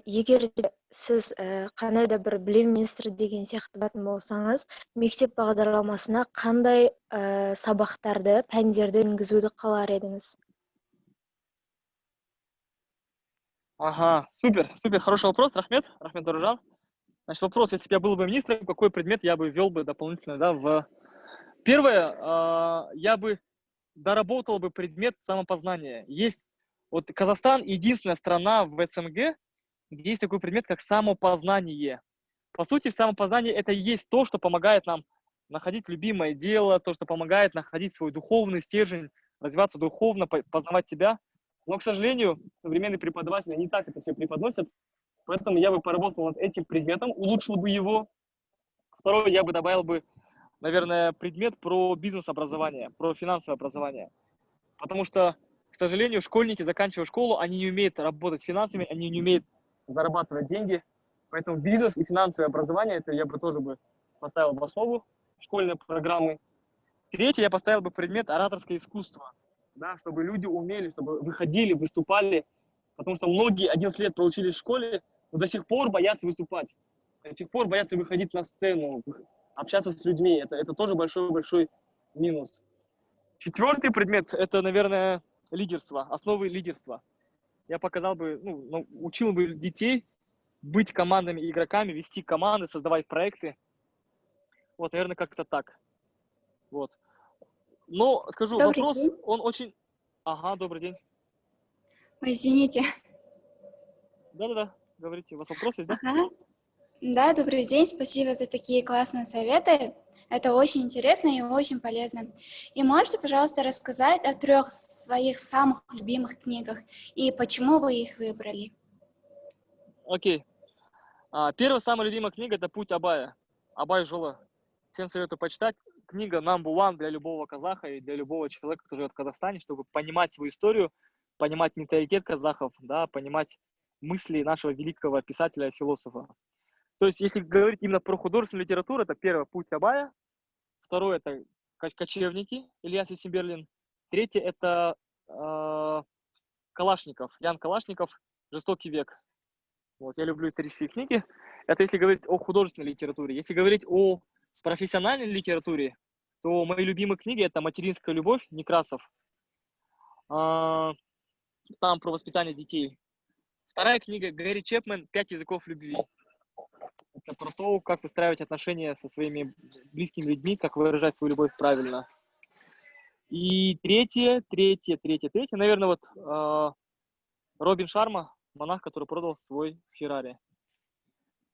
егер сіз қандай да бір білім министрі деген сияқты болатын болсаңыз, мектеп бағдарламасына қандай сабақтарды, пәндерді енгізуді қалар едіңіз? Ага, супер, хороший вопрос, Рахмет Аружан. Значит, вопрос, если бы я был бы министром, какой предмет я бы ввел бы дополнительно, да, в... Первое, я бы доработал бы предмет самопознания. Есть, вот Казахстан единственная страна в СНГ, где есть такой предмет, как самопознание. По сути, самопознание это и есть то, что помогает нам находить любимое дело, то, что помогает находить свой духовный стержень, развиваться духовно, познавать себя. Но, к сожалению, современные преподаватели не так это все преподносят, поэтому я бы поработал над этим предметом, улучшил бы его. Второе, я бы добавил бы, наверное, предмет про бизнес-образование, про финансовое образование. Потому что, к сожалению, школьники, заканчивая школу, они не умеют работать с финансами, они не умеют зарабатывать деньги. Поэтому бизнес и финансовое образование, это я бы тоже бы поставил в основу школьной программы. Третье, я поставил бы предмет ораторское искусство, да, чтобы люди умели, чтобы выходили, выступали, потому что многие 11 лет проучились в школе, но до сих пор боятся выступать, до сих пор боятся выходить на сцену, общаться с людьми. Это тоже большой-большой минус. Четвертый предмет – это, наверное, лидерство, основы лидерства. Я показал бы, учил бы детей быть командными игроками, вести команды, создавать проекты. Вот, наверное, как-то так. Вот. Но, скажу, Добрый вопрос, день. он очень... Ага, добрый день. Ой, извините. Да-да-да, говорите, у вас вопрос есть, да? Ага. Да, добрый день. Спасибо за такие классные советы. Это очень интересно и очень полезно. И можете, пожалуйста, рассказать о 3 своих самых любимых книгах и почему вы их выбрали? Окей. Первая самая любимая книга – это «Путь Абая». Абай Жола. Всем советую почитать. Книга number one для любого казаха и для любого человека, кто живет в Казахстане, чтобы понимать свою историю, понимать менталитет казахов, да, понимать мысли нашего великого писателя и философа. То есть, если говорить именно про художественную литературу, это первое «Путь Абая», второе – это «Кочевники» Ильяс Исимберлин, третье – это Калашников, Ян Калашников «Жестокий век». Вот, я люблю исторические книги. Это если говорить о художественной литературе. Если говорить о профессиональной литературе, то мои любимые книги – это «Материнская любовь» Некрасов. Там про воспитание детей. Вторая книга Гэри Чепмен «5 языков любви». Это про то, как выстраивать отношения со своими близкими людьми, как выражать свою любовь правильно. И третье, наверное, вот Робин Шарма, монах, который продал свой Феррари.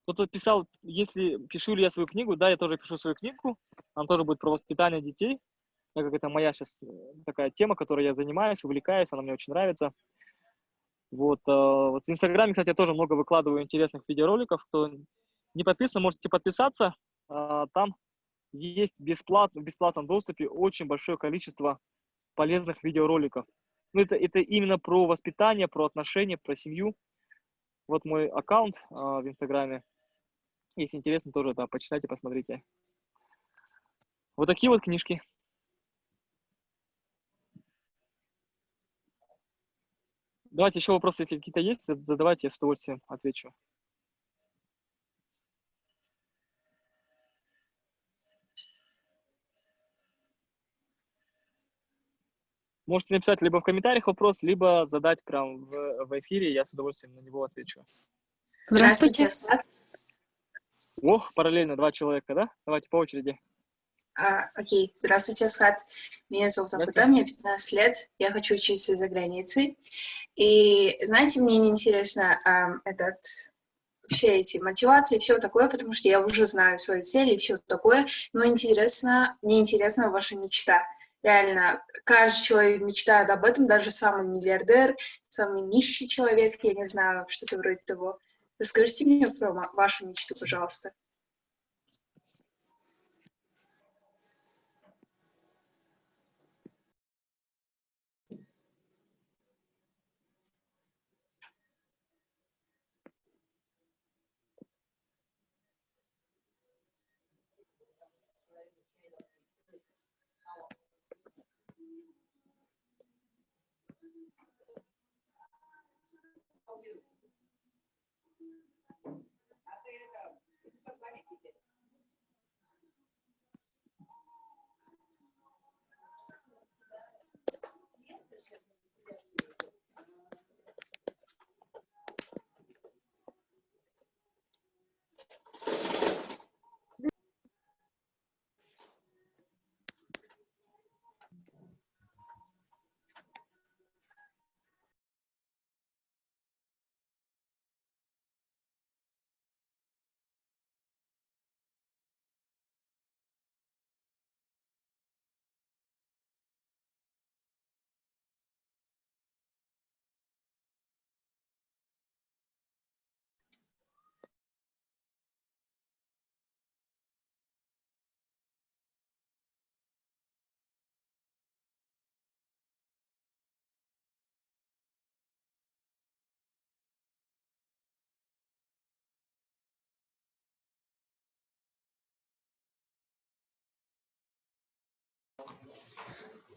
Кто-то писал, если пишу ли я свою книгу, да, я тоже пишу свою книгу, она тоже будет про воспитание детей, так как это моя сейчас такая тема, которой я занимаюсь, увлекаюсь, она мне очень нравится. Вот в Инстаграме, кстати, я тоже много выкладываю интересных видеороликов, кто не подписан, можете подписаться, там есть в бесплатном доступе очень большое количество полезных видеороликов. Ну, это именно про воспитание, про отношения, про семью. Вот мой аккаунт в Инстаграме. Если интересно, тоже, да, почитайте, посмотрите. Вот такие вот книжки. Давайте еще вопросы, если какие-то есть, задавайте, я с удовольствием отвечу. Можете написать либо в комментариях вопрос, либо задать прям в эфире, я с удовольствием на него отвечу. Здравствуйте. Ох, параллельно 2 человека, да? Давайте по очереди. Окей. Здравствуйте, Асхат. Меня зовут Акута, мне 15 лет. Я хочу учиться за границей. И, знаете, мне не интересно все эти мотивации, все такое, потому что я уже знаю свои цели и все такое. Но мне интересна ваша мечта. Реально, каждый человек мечтает об этом, даже самый миллиардер, самый нищий человек, я не знаю, что-то вроде того. Расскажите мне про вашу мечту, пожалуйста.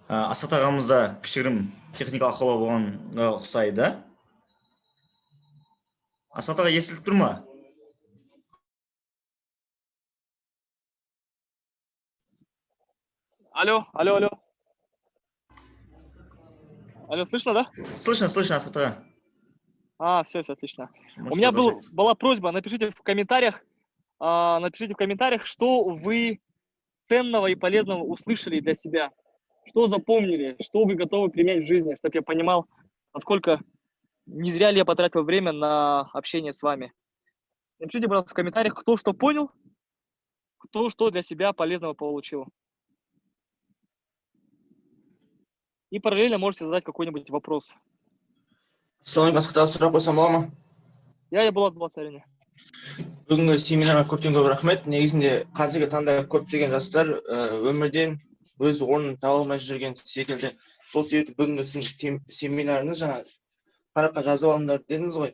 Асхат ағамызда кішігірім техникалық ақаулар болғанға ұқсайды. Асхат аға естіліп тұр ма? Алло. Алло, слышно, да? Слышно, Асхат аға. Все, отлично. У меня была просьба, напишите в комментариях, что вы ценного и полезного услышали для себя, что запомнили, что вы готовы применять в жизни, чтобы я понимал, насколько не зря ли я потратил время на общение с вами. Напишите, пожалуйста, в комментариях, кто что понял, кто что для себя полезного получил. И параллельно можете задать какой-нибудь вопрос. Ассалаумағалейкум, Асхат аға, сұрақ қойсам бола ма? Я Болат, әрине. Бүгінгі семинарға көптен көп рахмет. Негізінде қазіргі таңда көптеген жастар өмірден өз орнын таба алмай жүрген секілді. Сол себепті бүгінгі сіздің семинарыңыз жаңа параққа жазып алыңдар дедіңіз ғой.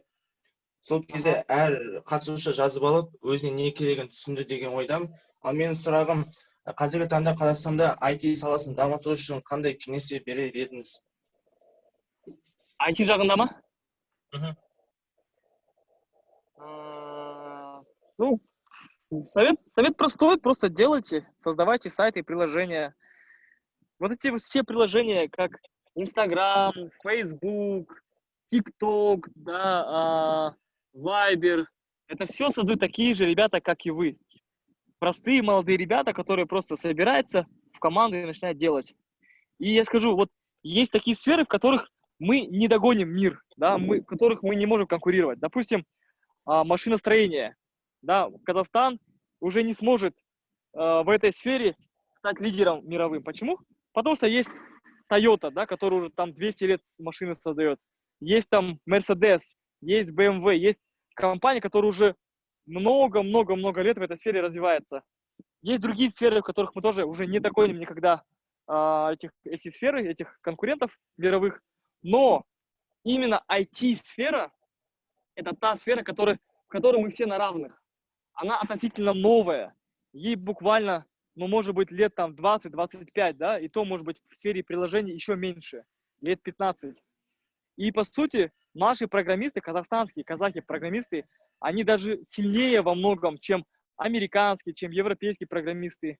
Сол кезде әр қатысушы жазып алып, өзіне не керегін түсінді деген ойдамын. Ал менің сұрағым, қазіргі таңда Қазақстанда IT саласын дамыту үшін қандай кеңестер берер едіңіз? IT жағында ма? Ну, совет простой, просто делайте, создавайте сайты и приложения. Вот эти все приложения, как Instagram, Facebook, TikTok, да, Viber, это все создают такие же ребята, как и вы. Простые молодые ребята, которые просто собираются в команду и начинают делать. И я скажу, вот есть такие сферы, в которых мы не догоним мир, да, в которых мы не можем конкурировать. Допустим, машиностроение. Да, Казахстан уже не сможет в этой сфере стать лидером мировым. Почему? Потому что есть Toyota, да, который уже там 200 лет машины создает. Есть там Mercedes, есть BMW, есть компании, которые уже много-много-много лет в этой сфере развиваются. Есть другие сферы, в которых мы тоже уже не догоним никогда эти сферы, этих конкурентов мировых. Но именно IT-сфера – это та сфера, в которой мы все на равных. Она относительно новая. Ей буквально, может быть, лет там 20-25, да, и то, может быть, в сфере приложений еще меньше, лет 15. И, по сути, наши программисты, казахстанские, казахи-программисты, они даже сильнее во многом, чем американские, чем европейские программисты.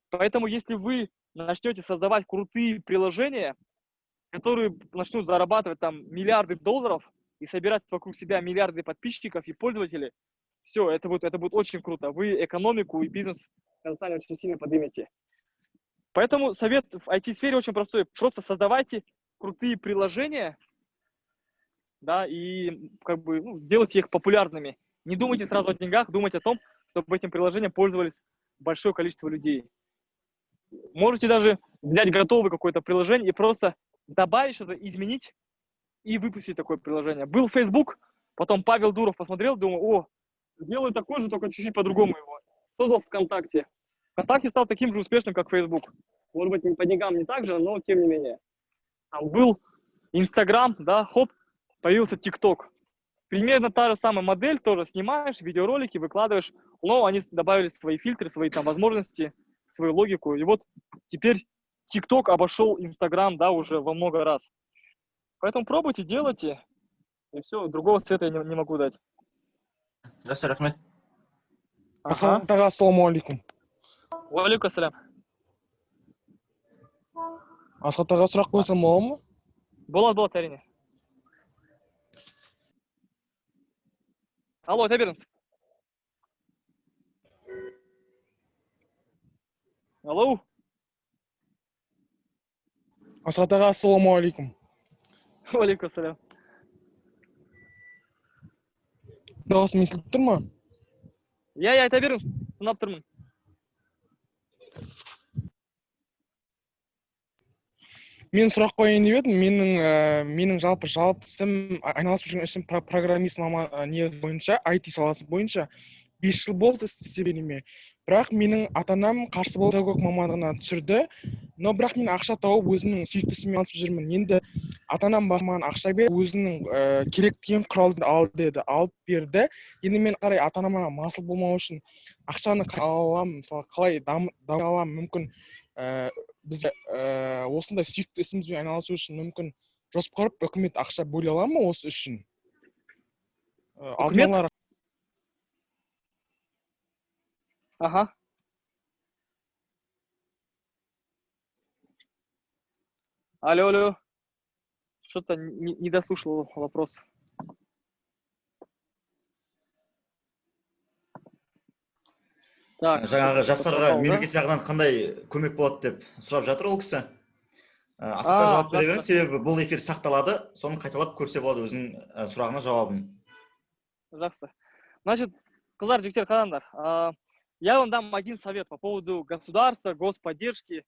Поэтому, если вы начнете создавать крутые приложения, которые начнут зарабатывать там миллиарды долларов и собирать вокруг себя миллиарды подписчиков и пользователей, все, это будет очень круто. Вы экономику и бизнес в Казахстане очень сильно поднимете. Поэтому совет в IT-сфере очень простой. Просто создавайте крутые приложения, да, и делайте их популярными. Не думайте сразу о деньгах, думайте о том, чтобы этим приложением пользовались большое количество людей. Можете даже взять готовое какое-то приложение и просто добавить что-то, изменить и выпустить такое приложение. Был Facebook, потом Павел Дуров посмотрел, думал, делаю такой же, только чуть-чуть по-другому его. Создал ВКонтакте. ВКонтакте стал таким же успешным, как Facebook. Может быть, по деньгам не так же, но тем не менее. Там был Instagram, да, хоп, появился TikTok. Примерно та же самая модель, тоже снимаешь видеоролики, выкладываешь, но они добавили свои фильтры, свои там возможности, свою логику. И вот теперь TikTok обошел Instagram, да, уже во много раз. Поэтому пробуйте, делайте, и все, другого цвета я не могу дать. Жақсы, рахмет. Асхат аға, ассалаумағалейкум. Уалейкум ассалям. Асхат аға, сұрақ қойсам бола ма? Болады, әрине. Алло, айта беріңіз. Алло. Асхат аға, ассалаумағалейкум. Уалейкум ассалям. Дауысым естіліп тұр ма? Я айта беріңіз, тыңдап тұрмын. Мен сұрақ қояйын деп едім. Менің жалпы ісім, айналысып жүрген ісім программист негізі бойынша, IT саласы бойынша 5 жыл болды істегеніме. Бірақ менің ата-анам қарсы болды, педагог мамандығына түсірді. Но бірақ мен ақша тауып өзімнің сүйікті ісіммен айналысып жүрмін. Енді ата-анам маған ақша беріп, өзінің керек деген құралды алды деді, алып берді. Енді мен қарай ата-анама масыл болмау үшін ақшаны қалай аламын, мысалы қалай дамыта аламын, мүмкін біз осындай сүйікті ісімізбен айналысу үшін мүмкін жоспар құрып үкімет ақша бөле ала ма осы үшін? Үкімет? Ага. Алло. Что-то не дослушал вопрос. Так. Жаңағы жастарға мемлекет жағынан қандай көмек болады деп сұрап жатыр ол кісі. Асықта жауап бере беріңіз, себебі бұл эфир сақталады, соны қайталап көрсе болады өзінің сұрағына жауабын. Жақсы. Значит, қыздар, жігіттер, қараңдар. Я вам дам один совет по поводу государства, господдержки.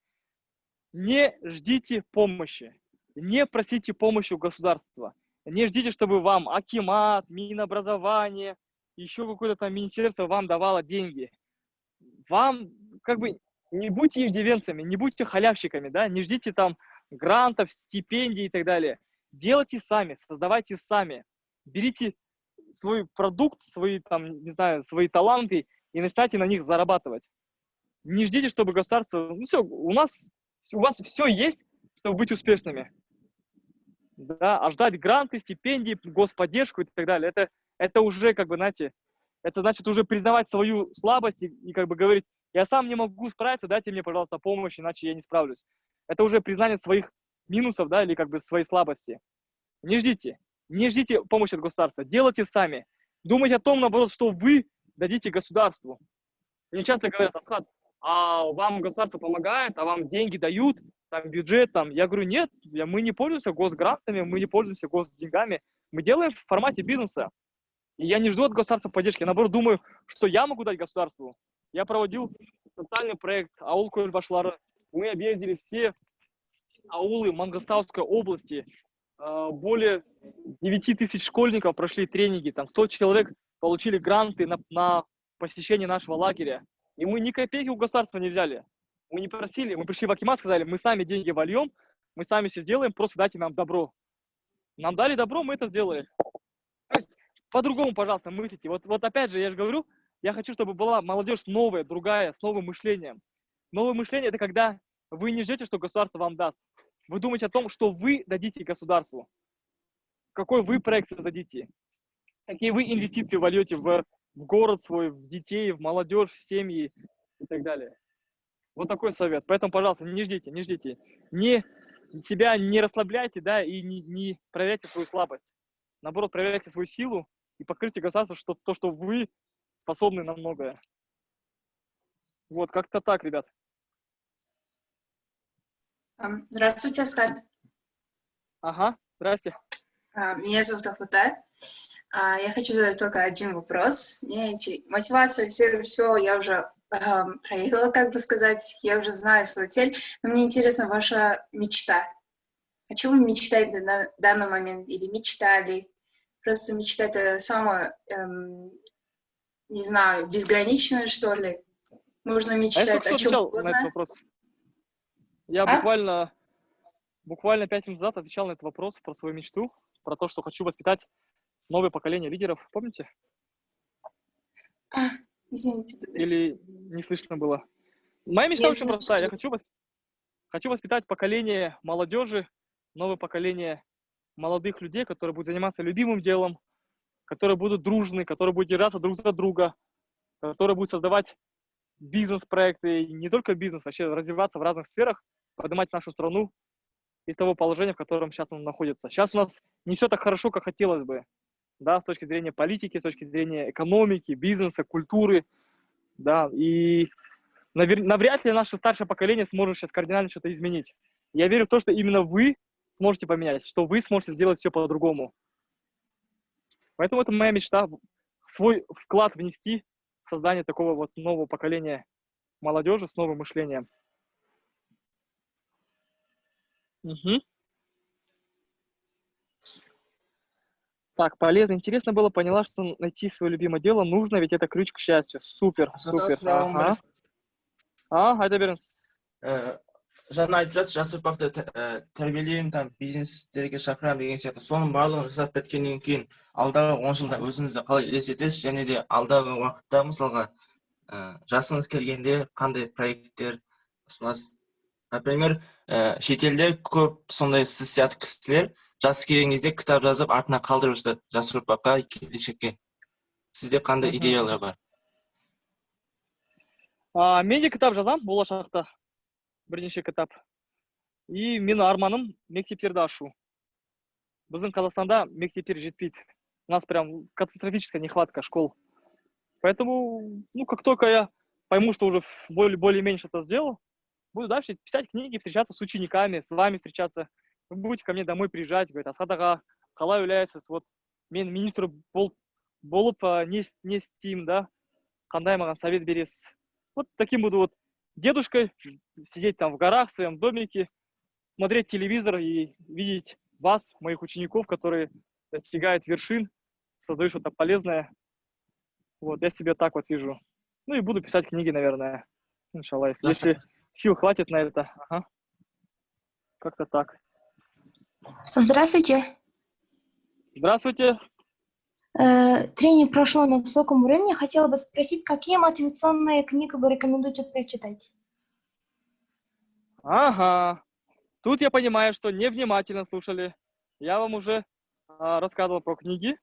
Не ждите помощи. Не просите помощи у государства. Не ждите, чтобы вам акимат, Минобразование, еще какое-то там министерство вам давало деньги. Вам, как бы, не будьте иждивенцами, не будьте халявщиками, да, не ждите там грантов, стипендий и так далее. Делайте сами, создавайте сами. Берите свой продукт, свои там, не знаю, свои таланты и начинайте на них зарабатывать. Не ждите, чтобы государство, ну все, у вас все есть, чтобы быть успешными. Да, а ждать гранты, стипендии, господдержку и так далее, это уже, как бы, знаете, это значит уже признавать свою слабость и как бы говорить, я сам не могу справиться, дайте мне, пожалуйста, помощь, иначе я не справлюсь. Это уже признание своих минусов, да, или как бы своей слабости. Не ждите помощи от государства, делайте сами. Думайте о том, наоборот, что вы дадите государству. Мне часто говорят, Асхат, а вам государство помогает, а вам деньги дают, там бюджет, там. Я говорю, нет, мы не пользуемся госгрантами, мы не пользуемся госденьгами, мы делаем в формате бизнеса. И я не жду от государства поддержки, я наоборот думаю, что я могу дать государству. Я проводил социальный проект «Аул Койш-Башлары». Мы объездили все аулы Мангостауской области. Более 9 тысяч школьников прошли тренинги, там 100 человек получили гранты на посещение нашего лагеря. И мы ни копейки у государства не взяли. Мы не просили, мы пришли в акимат, сказали, мы сами деньги вольем, мы сами все сделаем, просто дайте нам добро. Нам дали добро, мы это сделали. То есть, по-другому, пожалуйста, мыслите. Вот опять же, я же говорю, я хочу, чтобы была молодежь новая, другая, с новым мышлением. Новое мышление – это когда вы не ждете, что государство вам даст. Вы думаете о том, что вы дадите государству. Какой вы проект создадите. Какие вы инвестиции вольете в город свой, в детей, в молодежь, в семьи и так далее. Вот такой совет. Поэтому, пожалуйста, не ждите. Себя не расслабляйте, да, и не проверяйте свою слабость. Наоборот, проверяйте свою силу и покажите государству, что вы способны на многое. Вот, как-то так, ребят. Здравствуйте, Асхат. Ага, здрасте. Меня зовут Ахута. Я хочу задать только один вопрос. Мотивация, все, я уже проехала, как бы сказать, я уже знаю свою цель, но мне интересна ваша мечта. О чем вы мечтаете на данный момент или мечтали? Просто мечта — это самое, не знаю, безграничное, что ли? Можно мечтать о чем угодно. На этот вопрос? Я буквально 5 минут назад отвечал на этот вопрос про свою мечту, про то, что хочу воспитать новое поколение лидеров. Помните? Извините. Или не слышно было? Моя мечта очень простая. Я хочу воспитать поколение молодежи, новое поколение молодых людей, которые будут заниматься любимым делом, которые будут дружны, которые будут держаться друг за друга, которые будут создавать бизнес-проекты, не только бизнес, вообще развиваться в разных сферах, поднимать нашу страну из того положения, в котором сейчас он находится. Сейчас у нас не все так хорошо, как хотелось бы, да, с точки зрения политики, с точки зрения экономики, бизнеса, культуры, да, и навряд ли наше старшее поколение сможет сейчас кардинально что-то изменить. Я верю в то, что именно вы сможете поменять, что вы сможете сделать все по-другому. Поэтому это моя мечта, свой вклад внести в создание такого вот нового поколения молодежи с новым мышлением. Угу. Так, полезно, интересно было, поняла, что найти свое любимое дело нужно, ведь это ключ к счастью. Супер, супер. Айта беріңіз. Жаңа айтып жатсыз, жас ұрпақты тәрбиелеймін, там бизнестерге шақырамын деген сияқты. Соның барлығын жасап біткеннен кейін алдағы 10 жылда өзіңізді қалай елестетесіз, және де алдағы уақытта мысалға жасыңыз келгенде қандай проекттер ұсынасыз? Например, шетелде көп сондай сіз сияқты кісілер жасы келген кезде кітап жазып артына қалдырып жатады жас ұрпаққа, келешекке. Сізде қандай идеялар бар? Мен де кітап жазам болашақта, бірнеше кітап. И менің арманым мектептерді ашу. Біздің Қазақстанда мектептер жетпейді. У нас прям катастрофическая нехватка школ. Поэтому, как только я пойму, что уже более-менее что-то сделал, буду дальше писать книги, встречаться с учениками, с вами встречаться. Вы будете ко мне домой приезжать, говорить, Асхат аға, қалай ойлайсыз, вот мен министр болып не істеймін, да, қандай маған совет бересіз. Вот таким буду вот дедушкой сидеть там в горах в своем домике, смотреть телевизор и видеть вас, моих учеников, которые достигают вершин, создают что-то полезное. Вот, я себе так вот вижу. Ну и буду писать книги, наверное. Иншаллах, если сил хватит на это. Ага. Как-то так. Здравствуйте. Здравствуйте. Тренинг прошло на высоком уровне. Хотела бы спросить, какие мотивационные книги вы рекомендуете прочитать? Ага. Тут я понимаю, что невнимательно слушали. Я вам уже рассказывал про книги.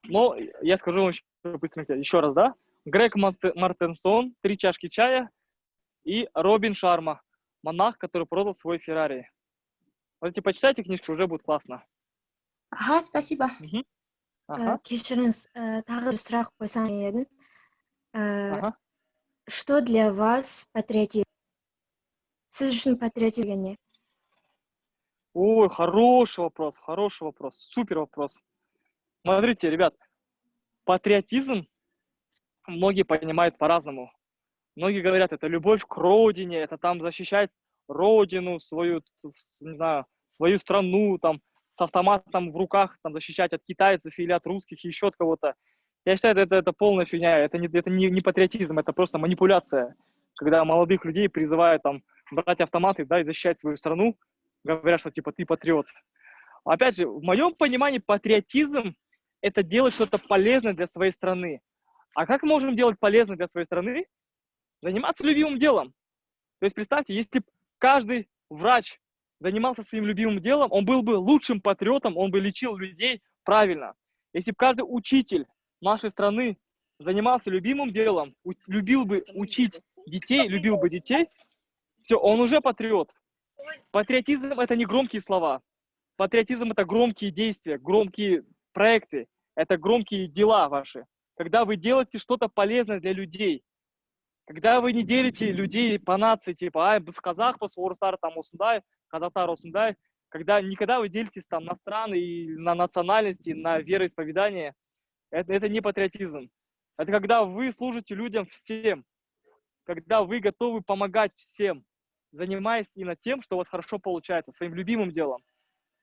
Но я скажу вам быстренько еще раз, да? Грег Мартенсон, «Три чашки чая» и Робин Шарма, монах, который продал свой Феррари. Вот эти почитайте книжки, уже будет классно. Ага, спасибо. Ага. Кешіріңіз, тағы бір сұрақ қойсам едім. Ага. Что для вас патриотизм? Сіз үшін патриотизм не? Ой, хороший вопрос, супер вопрос. Смотрите, ребят, патриотизм многие понимают по-разному. Многие говорят, это любовь к родине, это там защищать родину, свою, не знаю, свою страну, там, с автоматом в руках, там, защищать от китайцев или от русских, еще от кого-то. Я считаю, это полная фигня, это не патриотизм, это просто манипуляция. Когда молодых людей призывают там брать автоматы, да, и защищать свою страну, говорят, что типа ты патриот. Опять же, в моем понимании патриотизм – это делать что-то полезное для своей страны. А как мы можем делать полезное для своей страны? Заниматься любимым делом. То есть представьте, если бы каждый врач занимался своим любимым делом, он был бы лучшим патриотом, он бы лечил людей правильно. Если бы каждый учитель нашей страны занимался любимым делом, любил бы учить детей, любил бы детей, все, он уже патриот. Патриотизм – это не громкие слова. Патриотизм – это громкие действия, громкие проекты, это громкие дела ваши. Когда вы делаете что-то полезное для людей, когда вы не делите людей по нации, типа, біз қазақпыз, орыстар там осындай, казактар осындай, никогда вы делитесь там на страны, на национальности, на вероисповедание, это не патриотизм. Это когда вы служите людям всем, когда вы готовы помогать всем, занимаясь именно тем, что у вас хорошо получается, своим любимым делом.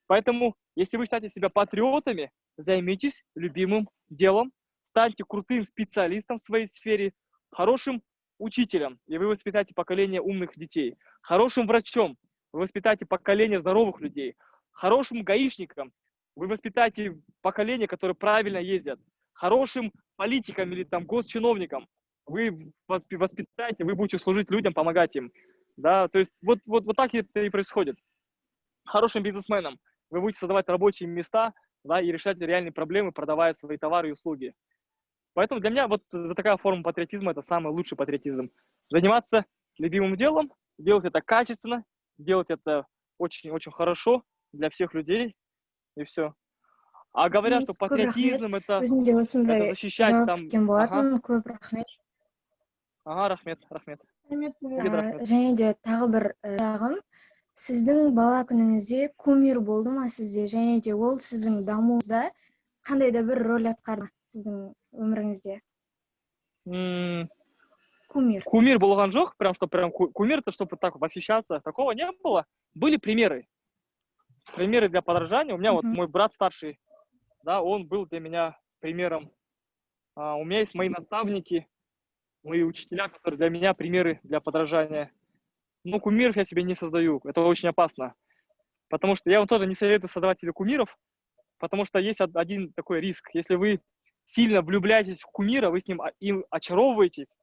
Поэтому, если вы считаете себя патриотами, займитесь любимым делом, станьте крутым специалистом в своей сфере, хорошим учителем, и вы воспитаете поколение умных детей, хорошим врачом, вы воспитаете поколение здоровых людей, хорошим гаишником, вы воспитаете поколение, которое правильно ездят, хорошим политиком или там госчиновником, вы воспитаете, вы будете служить людям, помогать им. Да, то есть вот так это и происходит. Хорошим бизнесменом вы будете создавать рабочие места, да, и решать реальные проблемы, продавая свои товары и услуги. Поэтому для меня вот такая форма патриотизма – это самый лучший патриотизм. Заниматься любимым делом, делать это качественно, делать это очень-очень хорошо для всех людей, и все. А говорят, что патриотизм – это защищать там… Ага, рахмет. Және де тағы бір сұрағым, сіздің бала күніңізде кумир болды ма сізде, және де ол сіздің дамуыңызда қандай да бір роль атқарды сіздің өміріңізде? Кумир болған жоқ, прям кумир, это чтобы так восхищаться, такого не было. Были примеры для подражания. У меня вот мой брат старший, да, он был для меня примером. У меня есть мои наставники, мои учителя, которые для меня примеры для подражания. Но кумиров я себе не создаю, это очень опасно. Потому что я вам тоже не советую создавать себе кумиров, потому что есть один такой риск. Если вы сильно влюбляетесь в кумира, вы с ним очаровываетесь,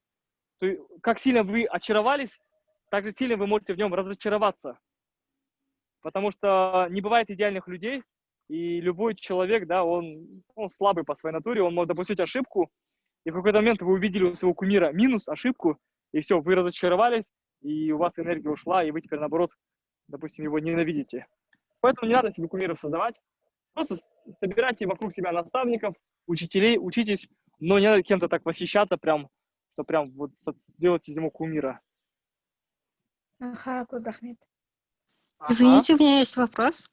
то как сильно вы очаровались, так же сильно вы можете в нем разочароваться. Потому что не бывает идеальных людей, и любой человек, да, он слабый по своей натуре, он может допустить ошибку, и в какой-то момент вы увидели у своего кумира минус, ошибку, и все, вы разочаровались, и у вас энергия ушла, и вы теперь, наоборот, допустим, его ненавидите. Поэтому не надо себе кумиров создавать, просто собирайте вокруг себя наставников, учителей, учитесь, но не надо кем-то так восхищаться, прям, что прям вот сделать из него кумира. Ага, көп рахмет. Извините, у меня есть вопрос.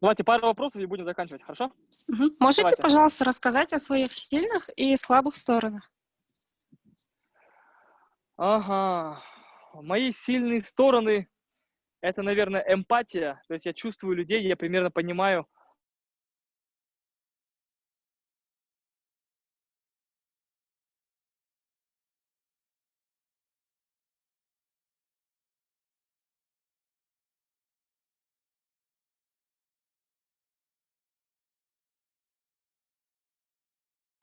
Давайте пару вопросов и будем заканчивать, хорошо? Можете, Давайте. пожалуйста, рассказать о своих сильных и слабых сторонах? Ага. Мои сильные стороны — это, наверное, эмпатия. То есть я чувствую людей, я примерно понимаю,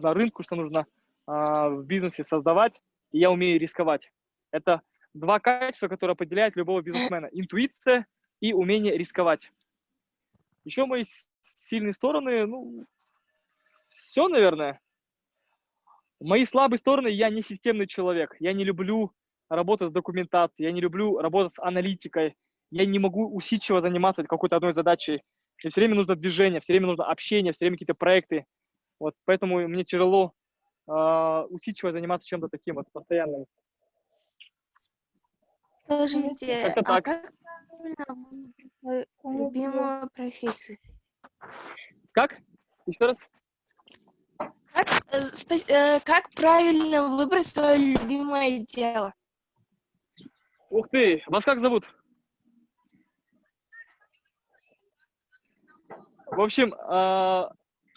на рынку, что нужно в бизнесе создавать, и я умею рисковать. Это два качества, которые определяют любого бизнесмена. Интуиция и умение рисковать. Еще мои сильные стороны, все, наверное. Мои слабые стороны — я не системный человек. Я не люблю работать с документацией, я не люблю работать с аналитикой. Я не могу усидчиво заниматься какой-то одной задачей. Мне все время нужно движение, все время нужно общение, все время какие-то проекты. Вот, поэтому мне тяжело усидчиво заниматься чем-то таким вот постоянным. Скажите, Как-то так. как правильно выбрать свою любимую профессию? Как? Еще раз? Как правильно выбрать свое любимое дело? Ух ты, вас как зовут? В общем,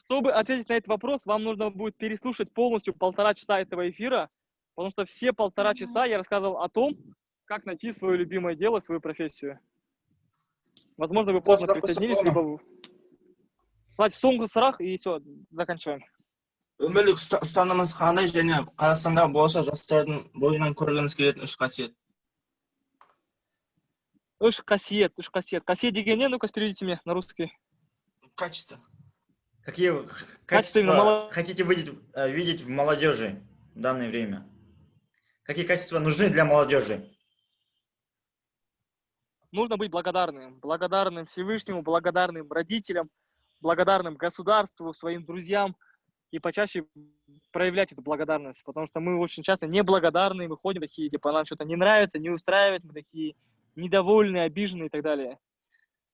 чтобы ответить на этот вопрос, вам нужно будет переслушать полностью 1,5 часа этого эфира, потому что все 1,5 часа я рассказывал о том, как найти свое любимое дело, свою профессию. Возможно, вы поздно присоединились, либо... Давайте соңғы сұрақ, и все, заканчиваем. Өмірлік ұстанымыңыз қандай және Қазақстанда болашақ жастардың бойынан көргіңіз келетін 3 қасиет? 3 қасиет. Қасиет дегенне, ну-ка переведите мне на русский. Качество. Какие качества хотите видеть в молодежи в данное время? Какие качества нужны для молодежи? Нужно быть благодарным. Благодарным Всевышнему, благодарным родителям, благодарным государству, своим друзьям. И почаще проявлять эту благодарность. Потому что мы очень часто неблагодарны, мы ходим такие, типа, нам что-то не нравится, не устраивает, мы такие недовольные, обиженные и так далее.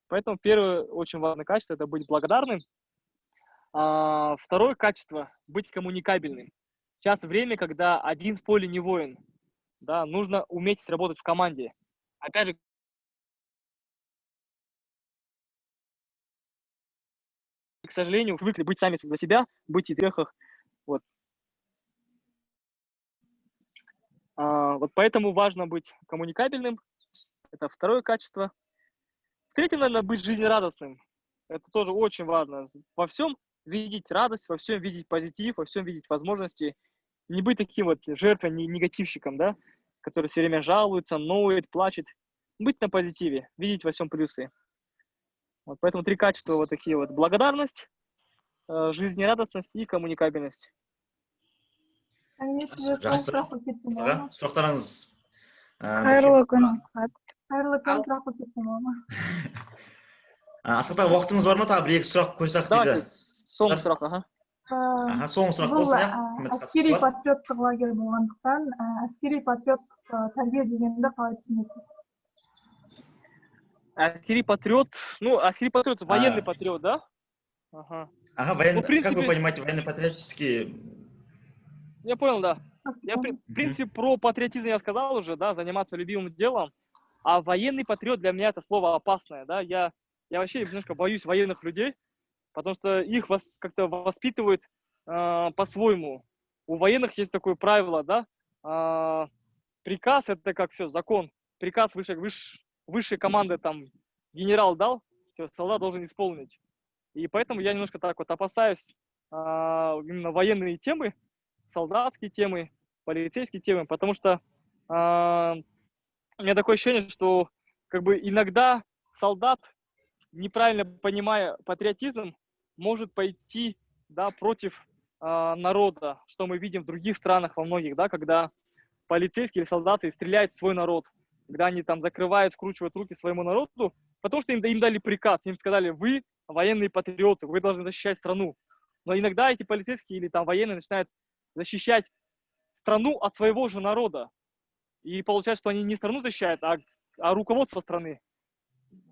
Поэтому первое очень важное качество — это быть благодарным. Второе качество — быть коммуникабельным. Сейчас время, когда один в поле не воин. Да, нужно уметь работать в команде. Опять же, к сожалению, привыкли быть сами за себя, быть в успехах. Вот. Вот поэтому важно быть коммуникабельным. Это второе качество. Третье, наверное, быть жизнерадостным. Это тоже очень важно. Во всем видеть радость, во всем видеть позитив, во всем видеть возможности. Не быть таким вот жертвой, негативщиком, да, который все время жалуется, ноет, плачет. Быть на позитиве, видеть во всем плюсы. Вот поэтому 3 качества вот такие вот: благодарность, жизнерадостность и коммуникабельность. Сұрақтарыңыз Қайырлы күн, Асхат. Қайырлы күн, сұрақ қойсам бола ма? Асхат аға, уақытыңыз бар ма? Тағы 1-2 сұрақ қойсақ дейді. Давайте, соңғы сұрақ, соңғы сұрақ болсын, иә? Әскери патриоттық лагерь болғандықтан, әскери патриоттық тәрбие дегенді қалай түсінесіз? Әскери патриот, әскери патриот, военный патриот, да? Военный, как вы понимаете, военно-патриотический? Я понял, да. Я, в принципе, про патриотизм я сказал уже, да, заниматься любимым делом. А военный патриот для меня это слово опасное, да. Я вообще немножко боюсь военных людей, потому что их как-то воспитывают по-своему. У военных есть такое правило, да. Приказ — это как все, закон. Приказ высшей команды, там, генерал дал, все, солдат должен исполнить. И поэтому я немножко так вот опасаюсь именно военные темы, солдатские темы, полицейские темы, потому что у меня такое ощущение, что как бы иногда солдат, неправильно понимая патриотизм, может пойти, да, против народа, что мы видим в других странах, во многих, да, когда полицейские или солдаты стреляют в свой народ, когда они там закрывают, скручивают руки своему народу, потому что им дали приказ, им сказали: вы военные патриоты, вы должны защищать страну. Но иногда эти полицейские или там военные начинают защищать страну от своего же народа. И получается, что они не страну защищают, а руководство страны.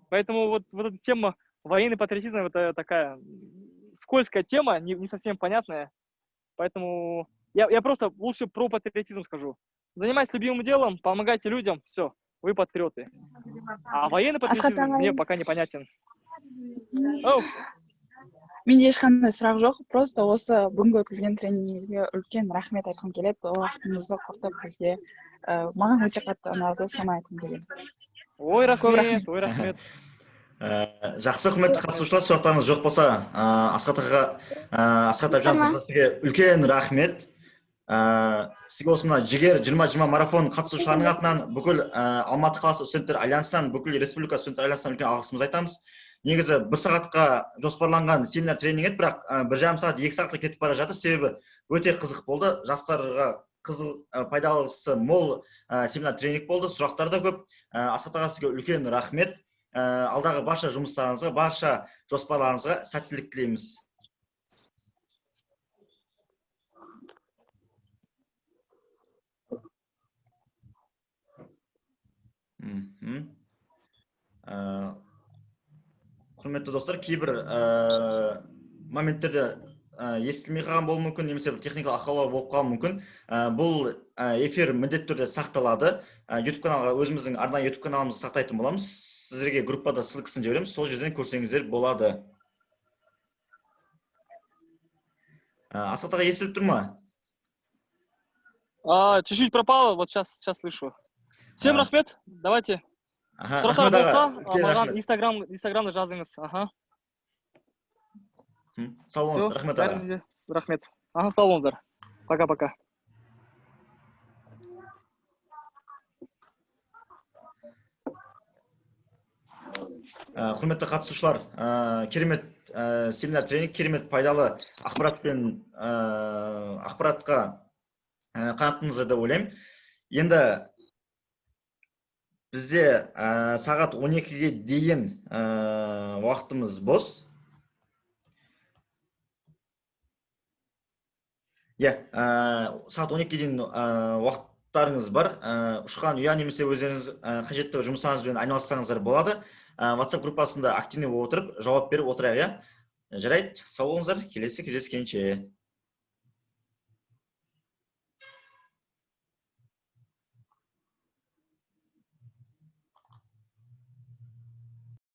Поэтому вот эта тема военный патриотизм — это такая скользкая тема, не совсем понятная. Поэтому я просто лучше про патриотизм скажу. Занимайтесь любимым делом, помогайте людям, все, вы патриоты. А военный патриотизм мне пока непонятен. Менде ешқандай сұрақ жоқ, просто осы бүгінгі өткізген тренингіңізге үлкен рахмет айтқым келеді. Уақытыңызды құртып бізге маған өте қатты ұнады, соны айтқым келеді. Ой, рахмет. Жақсы, құрметті қатысушылар, сұрақтарыңыз жоқ болса, Асхат Әбжан мырза, сізге үлкен рахмет. Сізге осы мына жігер 2020 марафон қатысушыларының атынан, бүкіл Алматы қаласы студенттер альянсынан, бүкіл республика студенттер альянсынан үлкен алғысымызды айтамыз. Негізі 1 сағатқа жоспарланған семинар тренинг еді, бірақ 1,5 сағат, 2 сағатқа кетіп бара жатыр. Себебі өте қызық болды. Жастарға пайдалысы мол семинар тренинг болды. Сұрақтар да көп. Асхат аға, сізге үлкен рахмет. Алдағы барша жұмыстарыңызға, барша жоспарларыңызға сәттілік тілейміз. Құрметті достар, кейбір моменттерде естілмей қалған болуы мүмкін, немесе техникалық ақаулар болып қалуы мүмкін. Бұл эфир міндетті түрде сақталады. YouTube каналға, өзіміздің арнайы YouTube каналымызды сақтайтын боламыз. Сіздерге группада ссылкасын жібереміз, сол жерден көрсеңіздер болады. Асхат аға, естіліп тұр ма? Чуть-чуть пропало, вот сейчас слышу. Всем рахмет, давайте. Сұрақтар болса, маған инстаграмда жазыңыз. Сау болыңыз, рахмет аға. Рахмет. Сау болыңыздар. Пока-пока. Құрметті қатысушылар, керемет семинар тренинг, керемет пайдалы ақпаратқа қанаттыңыздар деп ойлаймын. Енді бізде сағат 12-ге дейін уақытымыз бос. Сағат 12-ге дейін уақыттарыңыз бар. Ұшқан ұя немесе өздеріңіз қажетті жұмыстарыңызбен айналыссаңыздар болады. WhatsApp группасында активный болып отырып, жауап беріп отырайық. Жарайды, сау болыңыздар, келесі кездескенше.